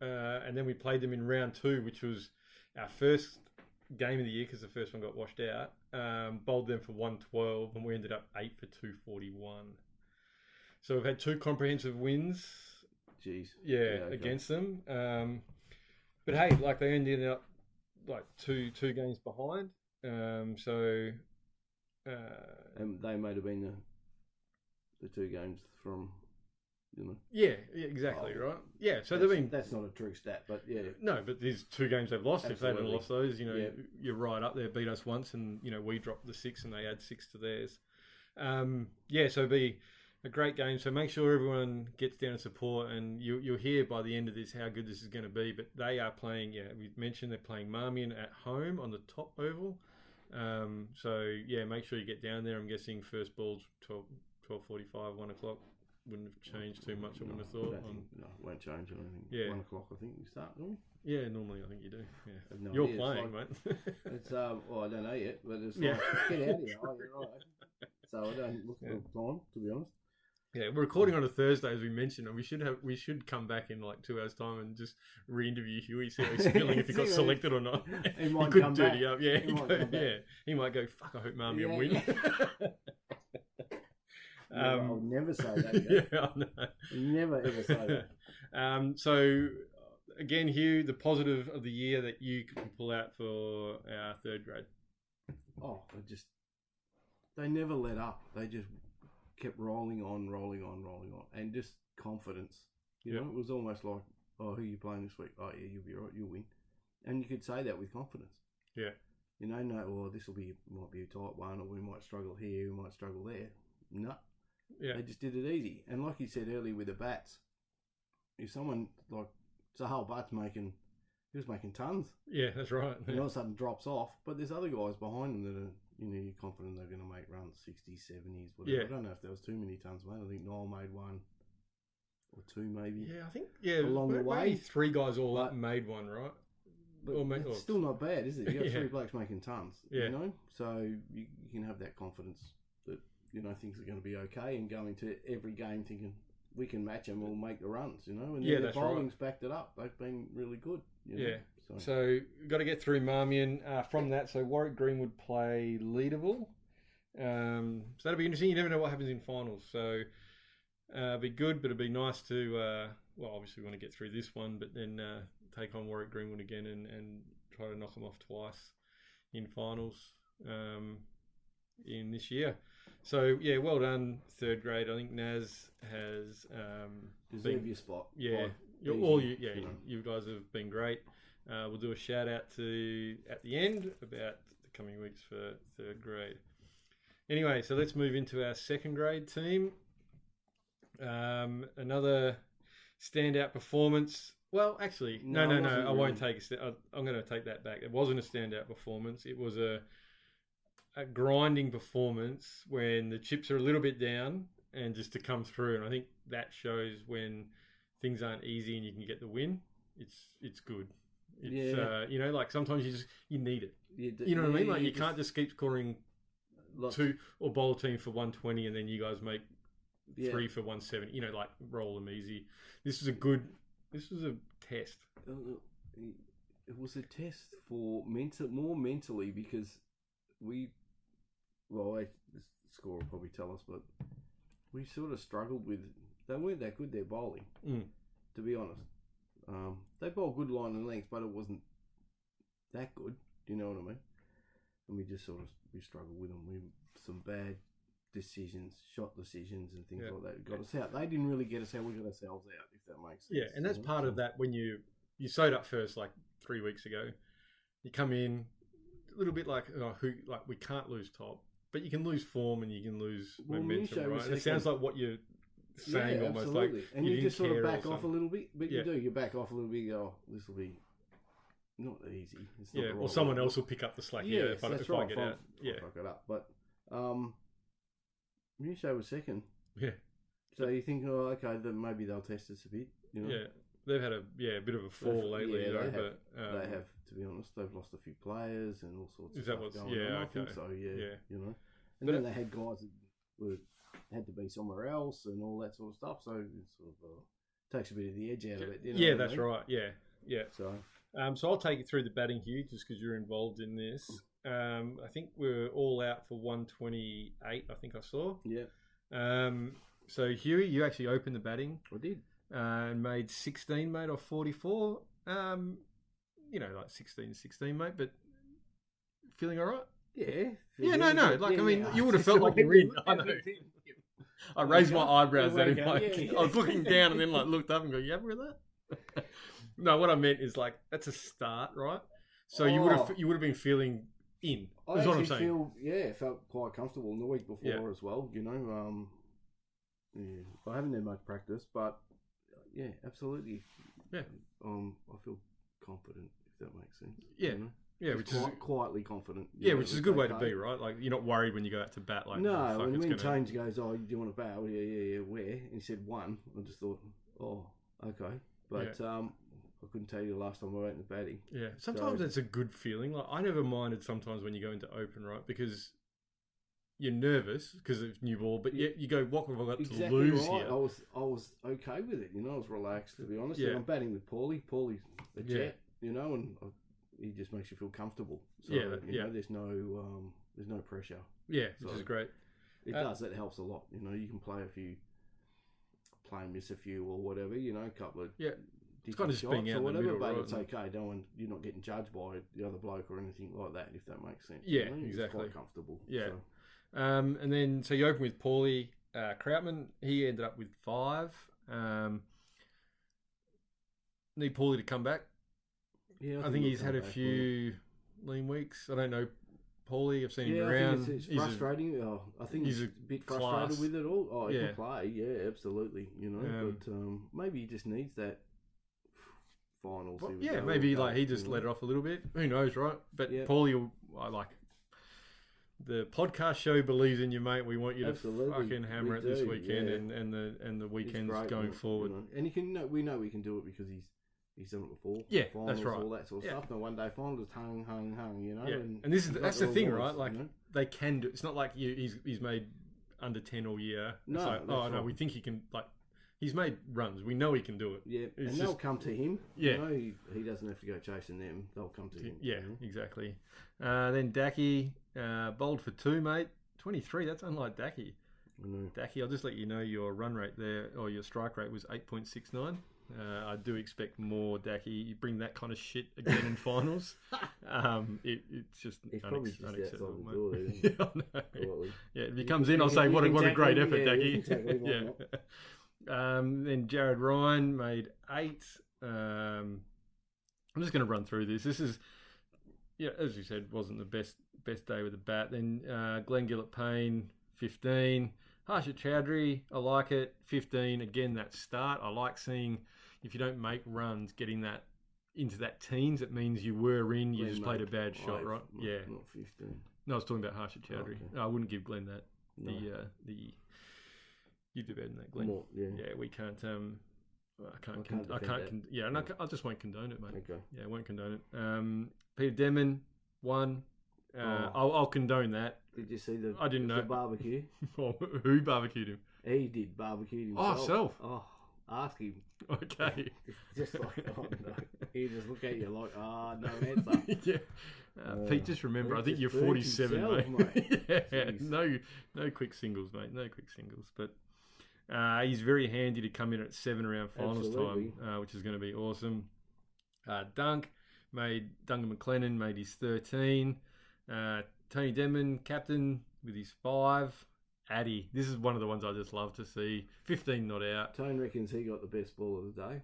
And then we played them in round 2, which was our first game of the year because the first one got washed out. Bowled them for 112, and we ended up 8 for 241. So we've had 2 comprehensive wins. Jeez. Yeah, okay. Against them. But hey, like they ended up like two games behind. And they might have been the 2 games from. Yeah, exactly, right. Yeah, so that's not a true stat, but yeah. No, but there's 2 games they've lost. Absolutely. If they hadn't lost those, you're right up there. Beat us once, and we dropped the 6, and they add 6 to theirs. So it'd be a great game. So make sure everyone gets down and support, and you'll hear by the end of this how good this is going to be. But they are playing. Yeah, we mentioned they're playing Marmion at home on the top oval. Make sure you get down there. I'm guessing first ball's 12:45, 1 o'clock. Wouldn't have changed too much, I wouldn't have thought. No, it won't change. I think. Yeah. 1 o'clock, I think we start, don't we? Yeah, normally I think you do. Yeah. No You're idea. playing, like, mate. It's I don't know yet, but it's like, get out of here. Oh, you're right. So I don't look at the time, to be honest. Yeah, we're recording on a Thursday, as we mentioned, and we should come back in like 2 hours' time and just re-interview Hewey, see how he's feeling, if he got selected or not. He might could come dirty back. up. Yeah, he might go, fuck, I hope Marmion win. I'll never say that. Yeah, I know. Never ever say that. So again, Hugh, the positive of the year that you can pull out for our 3rd grade. Oh, they never let up. They just kept rolling on, and just confidence. You know, it was almost like, oh, who are you playing this week? Oh, yeah, you'll be all right, you'll win. And you could say that with confidence. Yeah. This might be a tight one, or we might struggle here, we might struggle there. No. Yeah. They just did it easy. And like you said earlier with the bats, if someone like Sahal Butt's he was making tons. Yeah, that's right. And all of a sudden drops off, but there's other guys behind them that are, you're confident they're going to make runs 60s, 70s, whatever. Yeah. I don't know if there was too many tons, mate. I think Noel made 1 or 2 maybe. Yeah, I think, along the way. 3 guys all up made 1, right? But it's still not bad, is it? You got 3 blokes making tons, So you can have that confidence that, things are going to be okay, and go into every game thinking we can match them, we'll make the runs, and the bowling's backed it up. They've been really good. So we've got to get through Marmion. From that, so Warwick Greenwood play Leaderville. So that'll be interesting. You never know what happens in finals. So it'll be good, but it'll be nice to, obviously we want to get through this one, but then take on Warwick Greenwood again and try to knock them off twice in finals in this year. So, well done, 3rd grade. I think Naz has... deserve your spot. Yeah. You guys have been great. We'll do a shout out at the end about the coming weeks for 3rd grade. Anyway, so let's move into our 2nd grade team. Another standout performance. Well, actually, no. I won't take I'm going to take that back. It wasn't a standout performance. It was a grinding performance when the chips are a little bit down and just to come through. And I think that shows when things aren't easy and you can get the win. It's good. It's like sometimes you need it. You know what I mean? Like you can't just keep scoring 2 or bowl a team for 120 and then you guys make 3 for 170. Like roll them easy. This was a test. It was a test for more mentally, because the score will probably tell us, but we sort of struggled with. They weren't that good. Their bowling, to be honest. They bowled good line and length, but it wasn't that good. Do you know what I mean? And we just we struggled with them. Some bad decisions, shot decisions, and things like that got us out. They didn't really get us how we got ourselves out, if that makes sense. Yeah, and that's part of that when you you sewed up first like 3 weeks ago. You come in a little bit like we can't lose top, but you can lose form and you can lose momentum, right? And it sounds like what you're saying, almost absolutely. like and you just sort of back or off a little bit, but you back off a little bit. You go, this will be not easy. It's not or someone else will pick up the slack. If I get out, I'll fuck it up. But New Show was second. Yeah. So you think, okay, then maybe they'll test us a bit. You know? Yeah, they've had a bit of a fall lately. They have, to be honest. They've lost a few players and all sorts of stuff going on. I think so. Yeah. You know, and then they had guys that had to be somewhere else and all that sort of stuff. So it sort of takes a bit of the edge out of it. You know that's right. Yeah. So I'll take you through the batting, Hugh, just because you're involved in this. I think we're all out for 128. I think I saw. Yeah. So Huey, you actually opened the batting. I did. And made 16, mate, off 44. Like 16, mate, but feeling all right? Yeah. Yeah, no. Like, you would have felt like you were in. I know. I raised my eyebrows at him. I was looking down and then looked up and go, you happy with that? No, what I meant is that's a start, right? So you would have been feeling in. That's what I'm saying. Felt quite comfortable in the week before as well. You know, I haven't had much practice, but yeah, absolutely. Yeah. I feel confident, if that makes sense. Yeah. You know? Yeah, which is quietly confident. Yeah, which is a good way to be, right? Like you're not worried when you go out to bat. Like no, and when Change goes, "Oh, do you want to bat?" Oh, yeah, where? And he said one. I just thought, oh, okay, but I couldn't tell you the last time I went in the batting. Yeah, sometimes it's a good feeling. Like I never minded sometimes when you go into open, right? Because you're nervous because it's new ball, but you go, what have I got to lose here? I was okay with it, you know. I was relaxed, to be honest. Yeah. And I'm batting with Paulie. Paulie's a jet, you know, and he just makes you feel comfortable. So, you know, there's no pressure. Yeah, which is great. It does. That helps a lot. You know, you can play miss a few or whatever. You know, a couple of it's kind of just being out or whatever, in the middle, but it's okay. You're not getting judged by the other bloke or anything like that, if that makes sense. Yeah, you know? exactly. It's quite comfortable. Yeah. So. And then, so you open with Paulie Krautman. He ended up with 5. Need Paulie to come back. Yeah, I think he's had a few lean weeks. I don't know Paulie. I've seen him around. I think it's frustrating. I think he's a bit frustrated with it all. Oh, he can play. Yeah, absolutely. You know, but maybe he just needs that finals. Maybe he just let it off a little bit. Who knows, right? But Paulie, the podcast show believes in you, mate. We want you to fucking hammer it this weekend and the weekends going forward. You know? And we know we can do it because he's done it before. Yeah, finals, that's right. All that sort of stuff. And one day final just hung. You know. Yeah. And that's the thing, right? Like they can do. It's not like he's made under 10 all year. No, no, we think he can. Like he's made runs. We know he can do it. Yeah, and they'll come to him. Yeah, you know, he doesn't have to go chasing them. They'll come to him. Yeah, you know? Exactly. Then Dacky bowled for 2, mate. 23. That's unlike Dacky. I know. Dacky, I'll just let you know your run rate there, or your strike rate was 8.69. I do expect more, Dacky. You bring that kind of shit again in finals. It's just unacceptable, mate. Yeah, if he comes in, I'll say, what a great effort, Dacky. Then Jared Ryan made 8. I'm just going to run through this. This is, as you said, wasn't the best day with the bat. Then Glenn Gillett Payne, 15. Harsha Chowdhury, I like it. 15, again, that start. I like seeing, if you don't make runs, getting that into that teens, it means you were in, you just played a bad shot, right? Yeah. Not 15. No, I was talking about Harsha Chowdhury. Okay. I wouldn't give Glenn that. No. You do better than that, Glenn. More, yeah, we can't. I just won't condone it, mate. Okay. Yeah, I won't condone it. Peter Denman, 1. I'll condone that. Did you see the? I didn't know the barbecue. Who barbecued him? He did barbecue himself. Oh, self. Oh, ask him. Okay. Just like, oh no. He just look at you like, no answer. Yeah. Pete, just remember, I think you're 47, mate. Yeah. No quick singles, mate. No quick singles. But he's very handy to come in at 7 around finals time, which is going to be awesome. Duncan McLennan made his 13. Tony Denman, captain, with his 5. Addy, this is one of the ones I just love to see. 15 not out. Tone reckons he got the best ball of the day.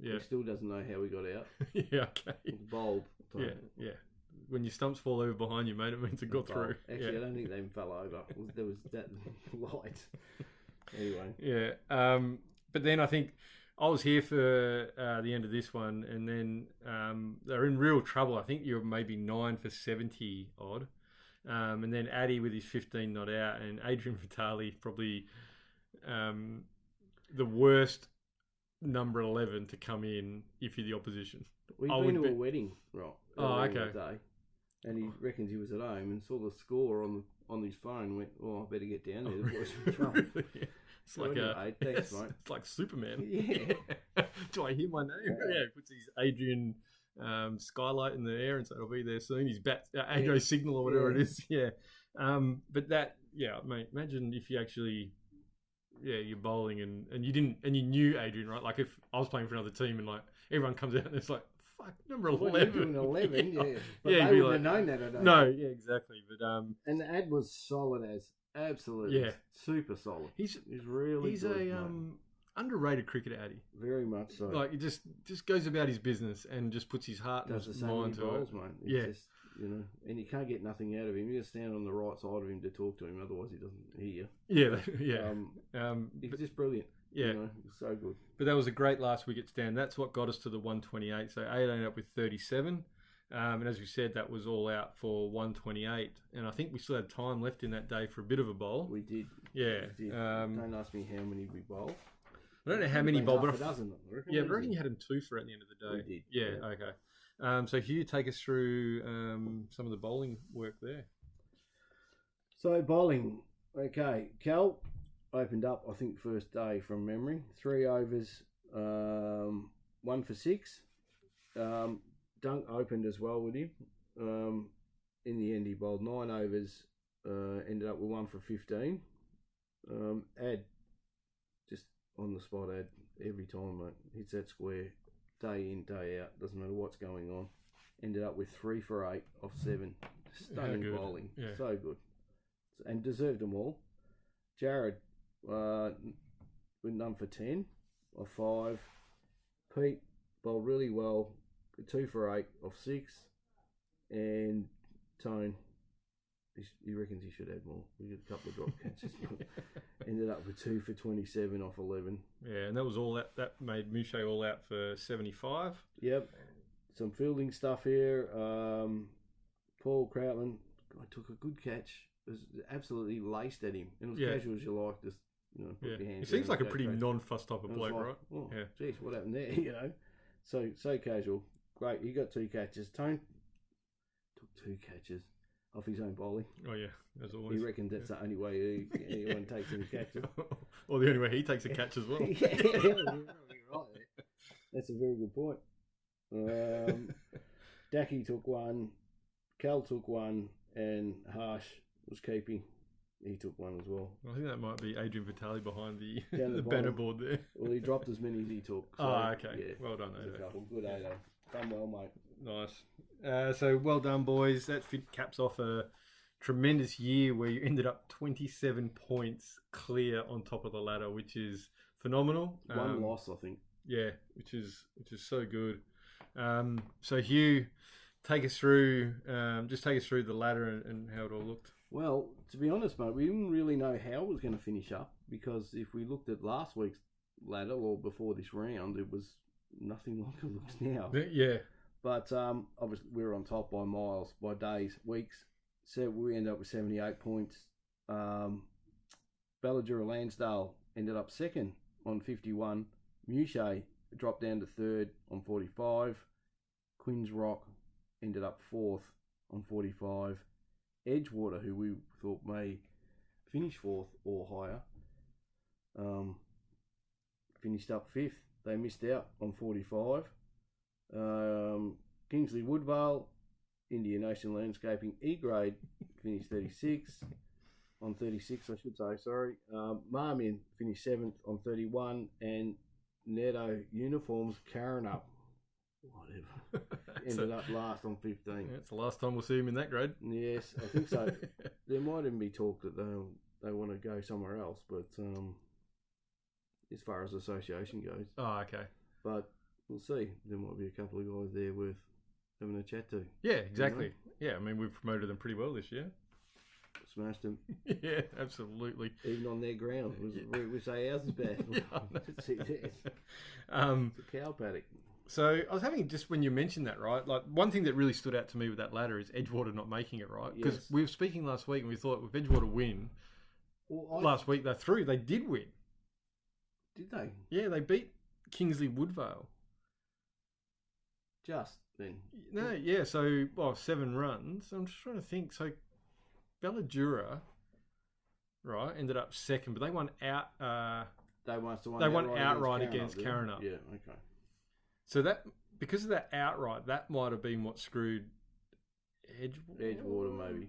Yeah. He still doesn't know how we got out. Yeah, okay. It's bulb. Yeah. When your stumps fall over behind you, mate, it means it got through. Actually, I don't think they even fell over. There was that light. Anyway. Yeah. But then I think I was here for the end of this one, and then they're in real trouble. I think you're maybe 9 for 70 odd. And then Addy with his 15 not out, and Adrian Vitale probably the worst number 11 to come in if you're the opposition. We've been to a wedding, right? Oh, okay. Day, and he reckons he was at home and saw the score on his phone and went, "Oh, I better get down there." The boys in trouble. Really? It's So like anyway, thanks, mate. It's like Superman. Yeah. Do I hear my name? Yeah. Puts his Adrian skylight in the air and said, "I'll be there soon." His AJ signal or whatever it is. Yeah. But that, mate. Imagine if you actually, you're bowling and you didn't and you knew Adrian, right? Like if I was playing for another team and like everyone comes out and it's like, fuck, number 11. 11, yeah. But Yeah, they wouldn't have known that, I don't No, yeah, exactly. But and the ad was solid as absolutely super solid. He's really he's good, a underrated cricketer, Addy. very much so. Like he just goes about his business and just puts his heart and Does the his same mind with to bowls, it. mate. It's Yeah. just, and you can't get nothing out of him. You just stand on the right side of him to talk to him, otherwise he doesn't hear you. Yeah. He's just brilliant. Yeah. He's so good. But that was a great last wicket stand. That's what got us to the 128. So 8 ended up with 37. And as we said, that was all out for 128. And I think we still had time left in that day for a bit of a bowl. We did. Yeah. We did. Don't ask me how many we bowled. I don't know how many bowled, but a dozen. I reckon you had them 2 for at the end of the day. We did. Yeah. Okay. So Hugh, take us through some of the bowling work there. So bowling, okay. Cal opened up, I think, first day from memory. 3 overs, 1 for 6. Dunk opened as well with him. In the end, he bowled 9 overs, ended up with 1 for 15. Ad, just on the spot, Ad, every time, mate. Hits that square, day in, day out. Doesn't matter what's going on. Ended up with 3 for 8 off 7. Stunning bowling. Yeah. So good. And deserved them all. Jared went none for 10 off 5. Pete bowled really well, 2 for 8 off 6. And Tone, he reckons he should add more. We got a couple of drop catches. Ended up with 2 for 27 off 11. Yeah, and that was all that made Mouche all out for 75. Yep. Some fielding stuff here. Paul Croutland took a good catch. It was absolutely laced at him. And it was casual as you like. Just, put your hands He seems down like a pretty non-fuss type of bloke, like, right? Oh, yeah. Geez, what happened there, So casual. Great. He got 2 catches. Tone took 2 catches off his own bowling. Oh, yeah, as always. He reckons that's the only way anyone takes any catches. Or the only way he takes a catch as well. Yeah, you're right there. That's a very good point. Dacky took 1, Cal took 1, and Harsh was keeping. He took 1 as well. I think that might be Adrian Vitale behind the Down the banner bottom. board there. Well, he dropped as many as he took. So, okay. Yeah, Well done, there's a Ado. couple. Good, Ado. Done well, mate. Nice. So well done, boys. That caps off a tremendous year where you ended up 27 points clear on top of the ladder, which is phenomenal. 1 loss, I think. Yeah, which is so good. So Hugh, take us through the ladder and how it all looked. Well, to be honest, mate, we didn't really know how it was going to finish up, because if we looked at last week's ladder or before this round, it was nothing like it looks now. Yeah. But obviously we were on top by miles, by days, weeks. So we ended up with 78 points. Balga Lansdale ended up second on 51. Mouche dropped down to third on 45. Quinns Rock ended up fourth on 45. Edgewater, who we thought may finish fourth or higher, finished up fifth. They missed out on 45. Kingsley Woodvale, Indian Ocean Landscaping E-grade, finished 36 on 36, I should say, sorry. Marmion finished 7th on 31, and Netto Uniforms, Karen up, whatever, ended up last on 15. Yeah, it's the last time we'll see him in that grade. Yes, I think so. There might even be talk that they want to go somewhere else, but as far as association goes. Oh, okay. But we'll see. There might be a couple of guys there worth having a chat to. Yeah, exactly. Yeah, I mean, we've promoted them pretty well this year. Smashed them. Yeah, absolutely. Even on their ground. We say ours is bad. Yeah, It's a cow paddock. So I was having, just when you mentioned that, right? Like, one thing that really stood out to me with that ladder is Edgewater not making it, right? Because Yes. we were speaking last week and we thought if Edgewater win, last week they're through. They did win. Did they? Yeah, they beat Kingsley Woodvale. Just then. No, yeah, so, 7 runs. I'm just trying to think. So Belladura, right, ended up second, but they won out. They must have won. They won outright against Karrinyup. Yeah, okay. So that, because of that outright, that might have been what screwed Edgewater, maybe.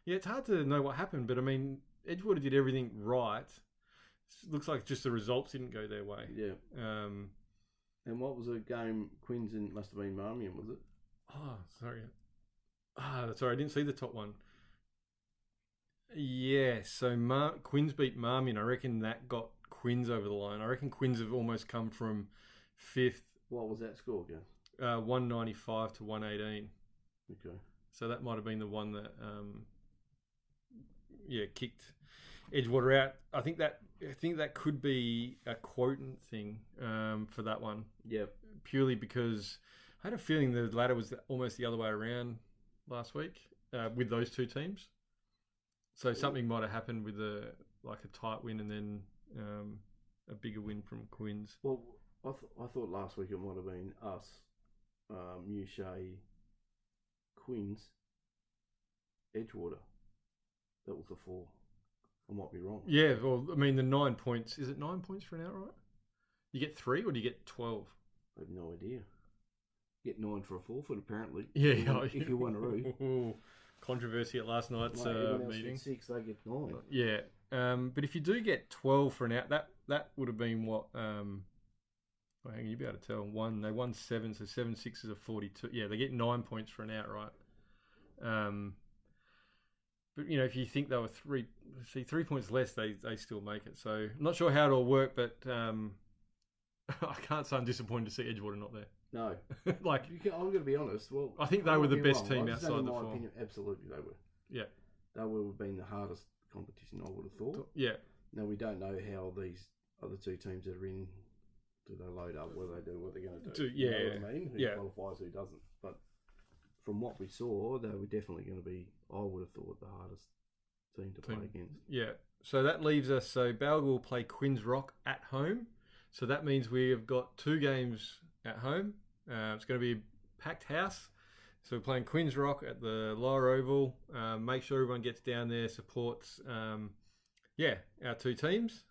Yeah, it's hard to know what happened, but I mean, Edgewater did everything right. Looks like just the results didn't go their way. Yeah. And what was the game? Quins and must have been Marmion, was it? Oh, sorry. Sorry, I didn't see the top one. Yeah, so Quins beat Marmion. I reckon that got Quins over the line. I reckon Quins have almost come from 5th. What was that score, Gaz? 195 to 118. Okay. So that might have been the one that, kicked Edgewater out. I think that could be a quotient thing for that one. Yeah. Purely because I had a feeling the ladder was almost the other way around last week with those two teams. So something might have happened with a tight win and then a bigger win from Quins. Well, I thought last week it might have been us, Mewshay, Quins, Edgewater. That was the 4. I might be wrong. Yeah, well, I mean, the 9 points. Is it 9 points for an outright? You get 3 or do you get 12? I have no idea. Get 9 for a forfeit, apparently. Yeah, if you want to read. Controversy at last night's meeting. 6, they get 9. Yeah, but if you do get 12 for an out, that would have been what? Well, hang on, you'd be able to tell. They won 7, so 7 6s are 42. Yeah, they get 9 points for an outright. But if you think they were 3 points less, they still make it. So I'm not sure how it all worked, but I can't say I'm disappointed to see Edgewater not there. No, I'm going to be honest. Well, I think they were the best team wrong. outside the my 4. opinion, absolutely, they were. Yeah, they would have been the hardest competition, I would have thought. Yeah. Now we don't know how these other 2 teams that are in, do they load up? What do they do? What they're going to do? Yeah, you know what I mean? Who qualifies? Who doesn't? But from what we saw, they were definitely going to be, I would have thought, the hardest team to play against. Yeah. So that leaves us. So Balga will play Quins Rock at home. So that means we have got 2 games at home. It's going to be a packed house. So we're playing Quins Rock at the Lower Oval. Make sure everyone gets down there, supports our 2 teams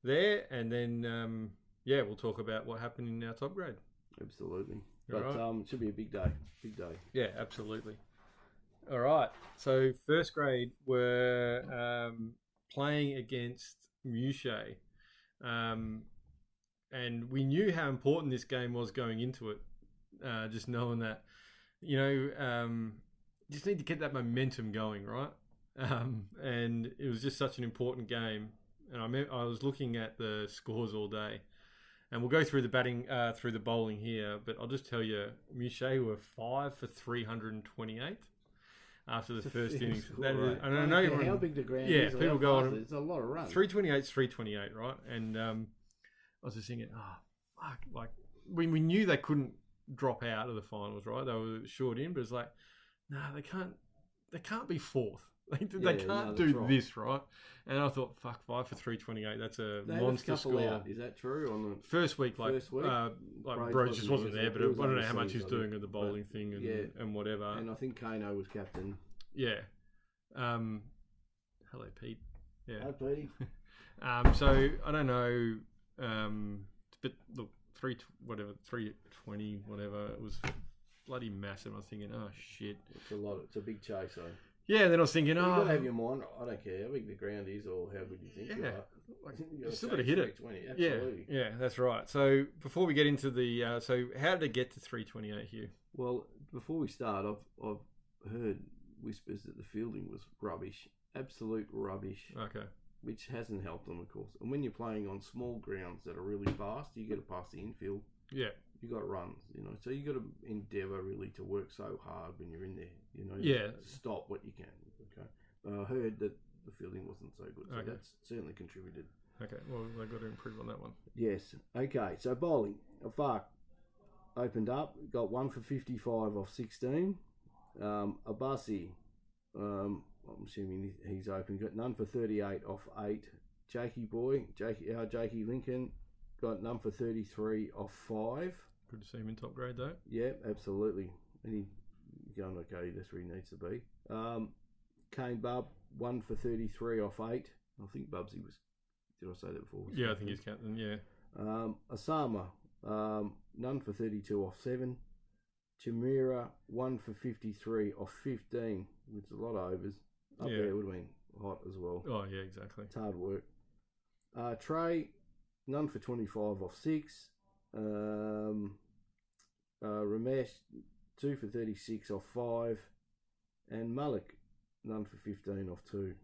there. And then, we'll talk about what happened in our top grade. Absolutely. But right. It should be a big day. Big day. Yeah, absolutely. All right. So first grade, we're playing against Mewshay. And we knew how important this game was going into it. Just knowing that, just need to get that momentum going, right? And it was just such an important game. And I was looking at the scores all day. And we'll go through the batting, through the bowling here. But I'll just tell you, Mewshay were 5 for 328 after the first innings. That is, right. I know how big the ground is. Yeah, people go on. It's a lot of runs. 328 is 328, right? And I was just thinking, fuck. Like, we knew they couldn't drop out of the finals, right? They were short in, but it's like, they can't be 4th. They can't do this, right? And I thought, fuck, 5 for 328. That's a monster score. Out. Is that true? On the first week, Bros just wasn't there, but I don't know how much he's doing with the bowling thing and whatever. And I think Kano was captain. Yeah. Hello, Pete. Yeah. Hi, Pete. So I don't know. But look, 320, whatever. It was bloody massive. I was thinking, oh shit. It's a lot. It's a big chase, though. Yeah, then I was thinking, you got to have your mind. I don't care how big the ground is or how good you think you are. You still got to hit it. Absolutely. Yeah, that's right. So before we get into the, so how did it get to 328, Hugh? Well, before we start, I've heard whispers that the fielding was rubbish, absolute rubbish. Okay. Which hasn't helped them, of course. And when you're playing on small grounds that are really fast, you get to pass the infield. Yeah. You got runs, so you got to endeavour really to work so hard when you're in there, Yeah. stop what you can. Okay, but I heard that the fielding wasn't so good, so Okay. that's certainly contributed. Okay, well, they've got to improve on that one. Yes. Okay, so bowling, Afak opened up, got 1 for 55 off 16. Abassi, I'm assuming he's open, got none for 38 off 8. Jakey Lincoln got none for 33 off 5. Good to see him in top grade, though. Yeah, absolutely. And he's going okay, that's where he needs to be. Kane Bub, 1 for 33 off 8. I think Bubsy was, did I say that before? Yeah, I think he's captain, yeah. Osama, none for 32 off 7. Chimera, 1 for 53 off 15, which is a lot of overs. Up there would have been hot as well. Oh, yeah, exactly. It's hard work. Trey, none for 25 off 6. Ramesh, 2 for 36 off 5. And Malik, none for 15 off 2.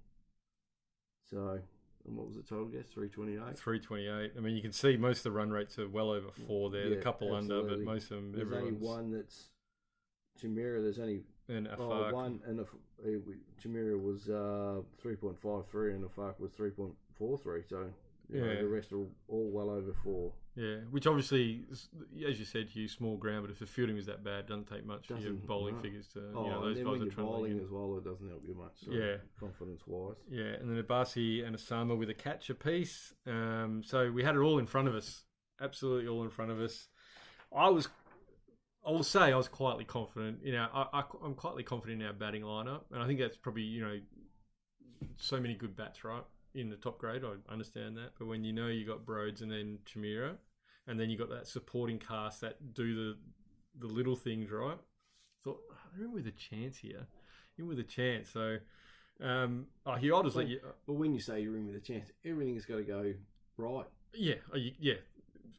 So, and what was the total guess? 328? 328. I mean, you can see most of the run rates are well over 4 there. Yeah, a couple absolutely. under, but most of them, There's only one that's Chimera. There's only and Afak. one, and Chimera was 3.53 and Afak was 3.43. So the rest are all well over 4. Yeah, which obviously, as you said, Hugh, small ground, but if the fielding is that bad, it doesn't take much for your bowling figures to, those guys are trying bowling to as well, it doesn't help you much. So confidence-wise. Yeah, and then Abasi and Osama with a catch apiece. So we had it all in front of us, absolutely all in front of us. I will say I was quietly confident. I'm quietly confident in our batting lineup, and I think that's probably so many good bats, right? In the top grade, I understand that, but when you got Broads and then Chimera, and then you got that supporting cast that do the little things, right? Thought, you're in with a chance here. You're in with a chance. So, Hugh, I'll just let you. Well, when you say you're in with a chance, everything's got to go right. Yeah,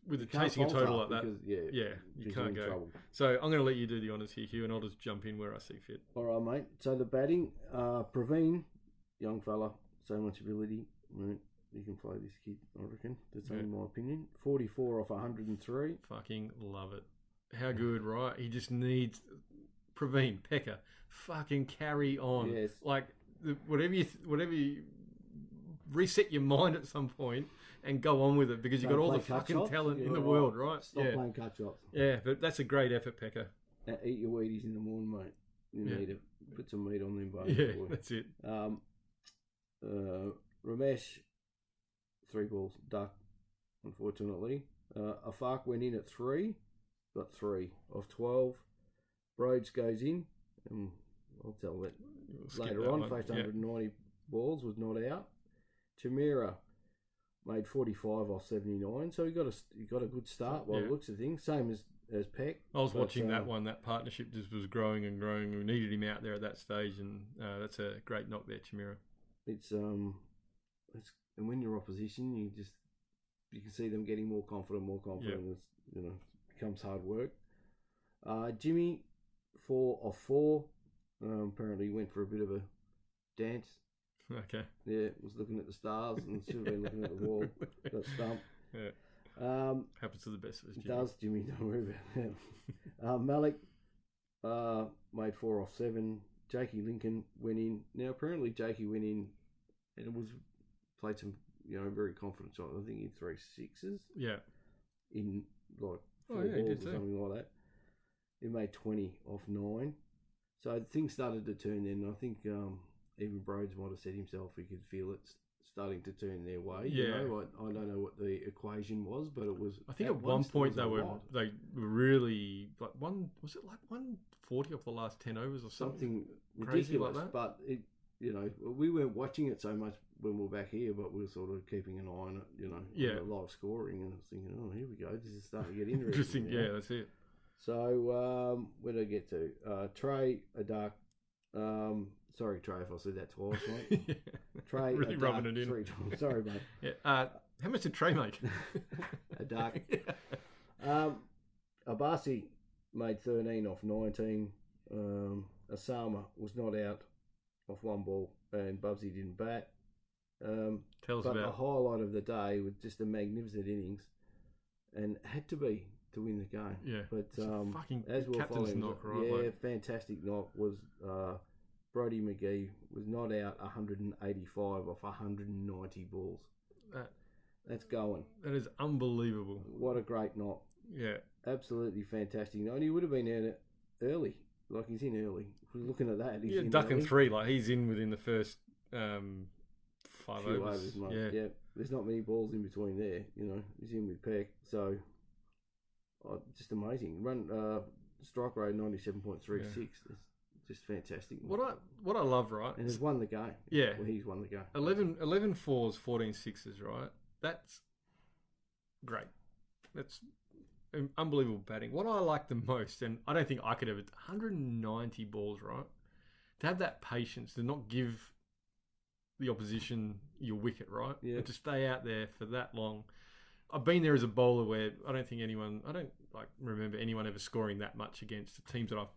with the chasing a total like that, you can't go. Trouble. So I'm going to let you do the honours here, Hugh, and I'll just jump in where I see fit. All right, mate. So the batting, Praveen, young fella. So much ability. Right. You can play this kid, I reckon. That's only my opinion. 44 off 103. Fucking love it. How good, right? He just needs Praveen, Pekka, fucking carry on. Yes. Like, whatever you reset your mind at some point and go on with it because you've got all the fucking talent in the world, right? Stop playing cut shots. Yeah, but that's a great effort, Pekka. Eat your Wheaties in the morning, mate. You need to put some meat on them bones. Yeah, that's it. Ramesh, 3 balls, duck, unfortunately. Afak went in at 3, got 3 off 12. Broads goes in, and I'll tell that later on. Faced 190 balls, was not out. Chimera made 45 off 79, so he got a good start by the looks of things. Same as Peck. I was watching that one. That partnership just was growing and growing. We needed him out there at that stage, and that's a great knock there, Chimera. It's and when you're opposition, you can see them getting more confident. It becomes hard work. Jimmy, 4 off 4. Apparently went for a bit of a dance. Okay. Yeah, was looking at the stars and should have been looking at the wall. Got stumped. Yeah. Happens to the best of us, Jimmy. Does, Jimmy, don't worry about that. Malik made 4 off 7. Jakey Lincoln went in. Now, apparently Jakey went in and played some, very confident shot. I think he had 3 sixes. Yeah. In like 4 balls or something like that. He made 20 off 9. So things started to turn then. I think even Broads might have said himself he could feel it starting to turn their way. Yeah. I don't know what the equation was, but it was. I think at one point they were really like 140 off the last 10 overs or something ridiculous. Like that. But it, we weren't watching it so much when we were back here, but we were sort of keeping an eye on it. On the live scoring, and I was thinking, oh, here we go. This is starting to get interesting. Yeah, that's it. So where did I get to? Trey, a dark. Sorry, Trey, if I said that twice, mate. Trey, really rubbing it in. 3 times. Sorry, mate. Yeah. How much did Trey make? A dark. Abasi made 13 off 19. Osama was not out off 1 ball, and Bubsy didn't bat. Tell us about the highlight of the day was just a magnificent innings, and had to be to win the game. Yeah, but fucking as we'll captain's follow, knock, right? Yeah, like, fantastic knock was Brody McGee was not out 185 off 190 balls. That's going. That is unbelievable. What a great knock. Yeah, absolutely fantastic. And he would have been out early. Like, he's in early. If we're looking at that, he's in ducking early. 3. Like, he's in within the first 5 Few overs. mate. Yeah, there's not many balls in between there. You know, he's in with Peck. So, just amazing. Strike rate 97.36. It's just fantastic. What I love, right? And he's won the game. Yeah. Well, he's won the game. 11 fours, 14 sixes, right? That's great. That's unbelievable batting. What I like the most, and I don't think I could ever, 190 balls, right? To have that patience, to not give the opposition your wicket, right? Yeah. And to stay out there for that long. I've been there as a bowler where I don't remember anyone ever scoring that much against the teams that I've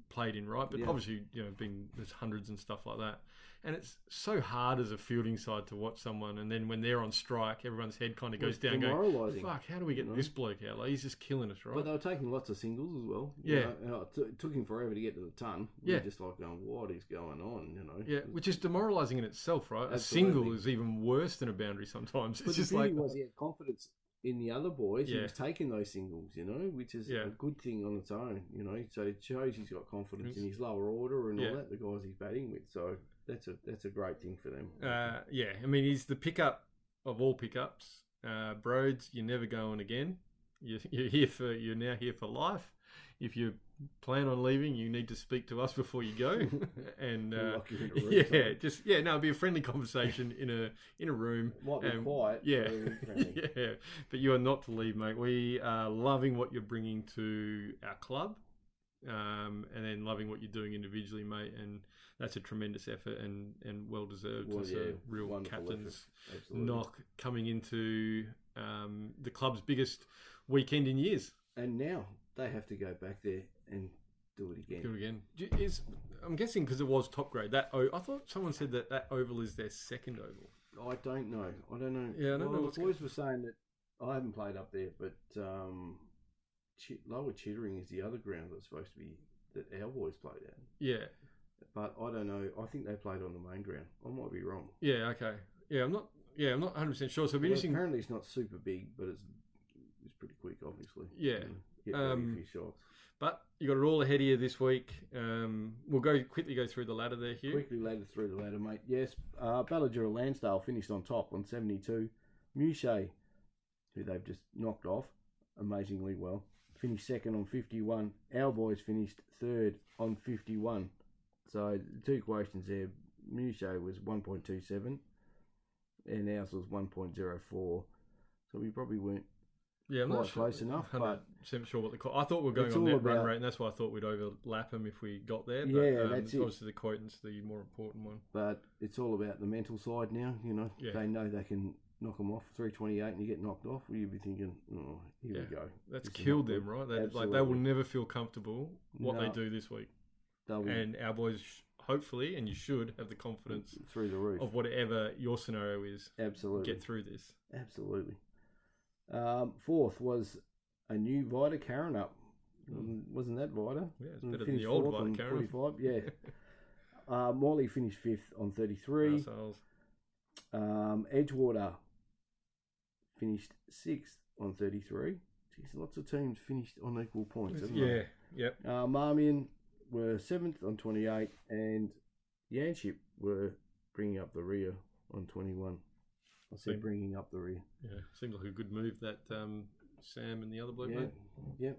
played in, right? But obviously, there's hundreds and stuff like that. And it's so hard as a fielding side to watch someone, and then when they're on strike, everyone's head kind of goes down going, fuck, how do we get this bloke out? Like, he's just killing us, right? But they were taking lots of singles as well. Yeah. And it took him forever to get to the ton. We're just like going, what is going on, Yeah, which is demoralising in itself, right? Absolutely. A single is even worse than a boundary sometimes. But the beauty was he had confidence in the other boys. He was taking those singles, which is a good thing on its own, So it shows he's got confidence in his lower order and all that, the guys he's batting with. So that's a great thing for them. I mean, he's the pickup of all pickups. Broads, you're never going again. You're now here for life. If you plan on leaving, you need to speak to us before you go. And it'd be a friendly conversation in a room. Might be quiet. Yeah. But you are not to leave, mate. We are loving what you're bringing to our club, and then loving what you're doing individually, mate. And that's a tremendous effort and well deserved. It's a real captain's knock coming into the club's biggest weekend in years. And now they have to go back there and do it again. I'm guessing because it was top grade. I thought someone said that oval is their second oval. I don't know. Yeah, I don't know. The boys were saying that I haven't played up there, but Lower Chittering is the other ground that's supposed to be that our boys played at. Yeah, but I don't know. I think they played on the main ground. I might be wrong. Yeah. Okay. Yeah, I'm not 100% sure. So it'll be interesting. Apparently, it's not super big, but it's pretty quick, obviously. Yeah. Get ready for your shots. But you got it all ahead of you this week. We'll quickly go through the ladder there, Hugh. Quickly through the ladder, mate. Yes, Balga Lansdale finished on top on 72. Muche, who they've just knocked off amazingly well, finished second on 51. Our boys finished third on 51. So the two questions there, Muche was 1.27 and ours was 1.04. So we probably weren't I'm not close enough. But sure what I thought we were going on net run rate, and that's why I thought we'd overlap them if we got there. But, that's it. Obviously the quotant's the more important one. But it's all about the mental side now. They know they can knock them off 328, and you get knocked off. Well, you'll be thinking, oh, here we go. That's killed them, right? They will never feel comfortable what they do this week. And our boys, hopefully, and you should have the confidence through the roof of whatever your scenario is. Absolutely, get through this. Absolutely. Fourth was a new Vita Karen up. Wasn't that Vita? Yeah, it's better than the old Vita Karen. 45, yeah. Morley finished fifth on 33. Edgewater finished sixth on 33. Jeez, lots of teams finished on equal points, haven't they? Yep. Marmion were seventh on 28, and Yanship were bringing up the rear on 21. I said bringing up the rear. Yeah, seemed like a good move that Sam and the other bloke made. Yep.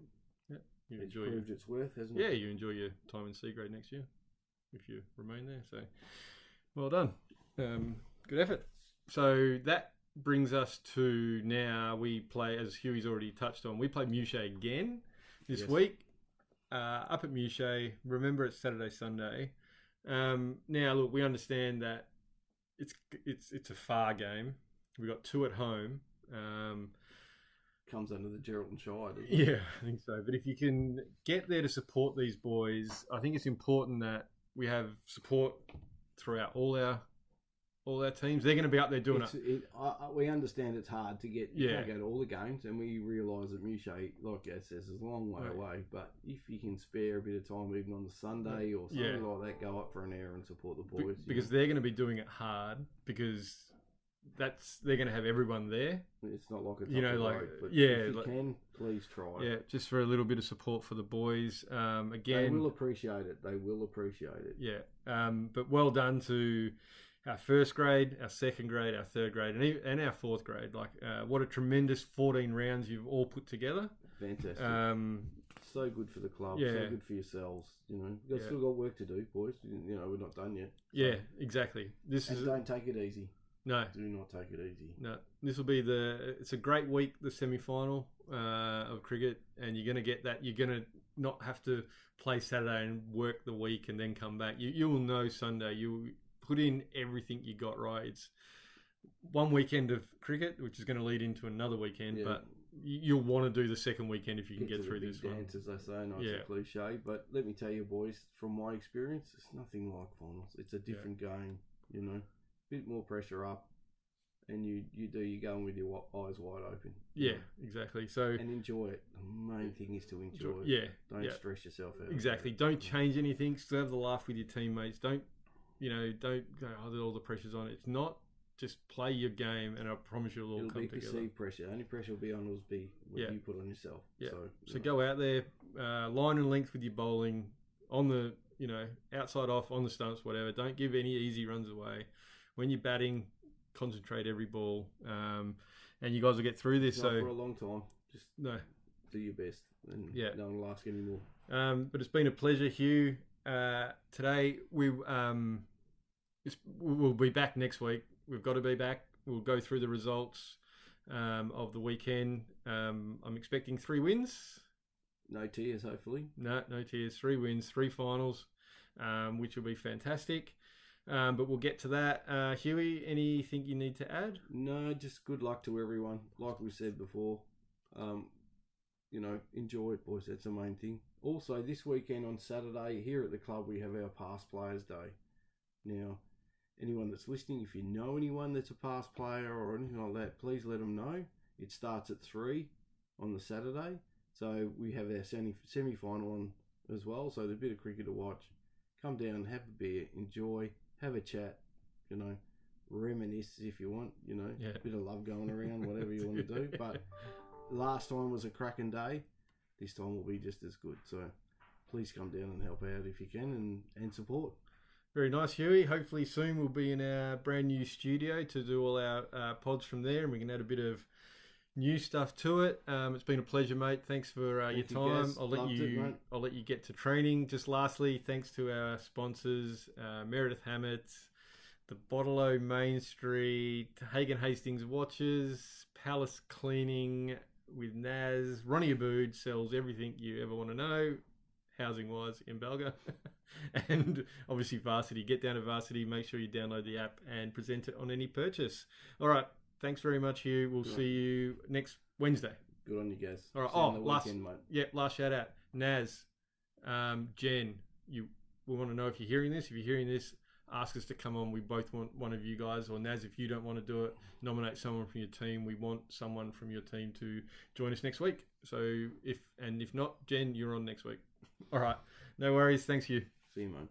You it's proved its worth, hasn't it? Yeah, you enjoy your time in C grade next year if you remain there. So, well done. Good effort. So that brings us to now we play, as Huey's already touched on, we play Muche again this week up at Muche. Remember, it's Saturday, Sunday. Now, look, we understand that it's a far game. We got 2 at home. Comes under the Geraldton Shire, doesn't it? Yeah, I think so. But if you can get there to support these boys, I think it's important that we have support throughout all Yeah. our teams. They're going to be up there doing it. We understand it's hard to get. You Yeah. can't go to all the games, and we realise that Mouchet, like Gaz says, is a long way Right. away. But if you can spare a bit of time, even on the Sunday or something like that, go up for an hour and support the boys. Because they're going to be doing it hard because they're going to have everyone there. It's not like it's You know, up the like, road, but yeah, if you like- can, please try. Yeah, just for a little bit of support for the boys. They Again, will appreciate it. They will appreciate it. yeah. But well done to our first grade, our second grade, our third grade, and our fourth grade. Like, what a tremendous 14 rounds you've all put together. Fantastic. So good for the club. Yeah. So good for yourselves. You know, you've still got work to do, boys. You know, we're not done yet. Yeah, exactly. And don't take it easy. No. Do not take it easy. No, this will be it's a great week, the semi-final of cricket, and you're going to get that. You're going to not have to play Saturday and work the week and then come back. You will know Sunday. You put in everything you got right. It's one weekend of cricket, which is going to lead into another weekend, but you'll want to do the second weekend if you can get through this one. Dance, as they say, and it's a cliche, but let me tell you, boys, from my experience, it's nothing like finals. It's a different game, you know. Bit more pressure up, and you go in with your eyes wide open. Yeah, exactly. So and enjoy it. The main thing is to enjoy it. Yeah, don't stress yourself out. Exactly. Don't change anything. Still have the laugh with your teammates. Don't go, oh, all the pressure's on. It's not. Just play your game, and I promise you'll all come together. It'll be perceived pressure. The only pressure will be on will be what you put on yourself. Yeah. So know. go out there, line and length with your bowling on the outside off on the stumps, whatever. Don't give any easy runs away. When you're batting, concentrate every ball, and you guys will get through this. Not for a long time. Just do your best, and no one will ask anymore. But it's been a pleasure, Hugh. Today we'll be back next week. We've got to be back. We'll go through the results of the weekend. I'm expecting 3 wins. No tears, hopefully. No tears. 3 wins, 3 finals, which will be fantastic. But we'll get to that. Huey, anything you need to add? No, just good luck to everyone. Like we said before, enjoy it, boys. That's the main thing. Also, this weekend on Saturday, here at the club, we have our Past Players Day. Now, anyone that's listening, if you know anyone that's a past player or anything like that, please let them know. It starts at 3 on the Saturday. So we have our semi-final on as well. So there's a bit of cricket to watch. Come down, have a beer, enjoy, have a chat, reminisce if you want, a bit of love going around, whatever you want to do. But last time was a cracking day. This time will be just as good. So please come down and help out if you can and support. Very nice, Huey. Hopefully soon we'll be in our brand new studio to do all our pods from there, and we can add a bit of new stuff to it. It's been a pleasure, mate. Thanks for your time. I'll let you get to training. Just lastly, thanks to our sponsors, Meredith Hammett, the Bottle Main Street, Hagen Hastings Watches, Palace Cleaning with Naz. Ronnie Abood sells everything you ever want to know, housing-wise, in Balga. And obviously Varsity. Get down to Varsity, make sure you download the app and present it on any purchase. All right. Thanks very much, Hugh. We'll see you next Wednesday. Good on you, guys. All right. Last shout out. Naz, Jen, we want to know if you're hearing this. If you're hearing this, ask us to come on. We both want one of you guys. Or Naz, if you don't want to do it, nominate someone from your team. We want someone from your team to join us next week. So if not, Jen, you're on next week. All right. No worries. Thanks, Hugh. See you, mate.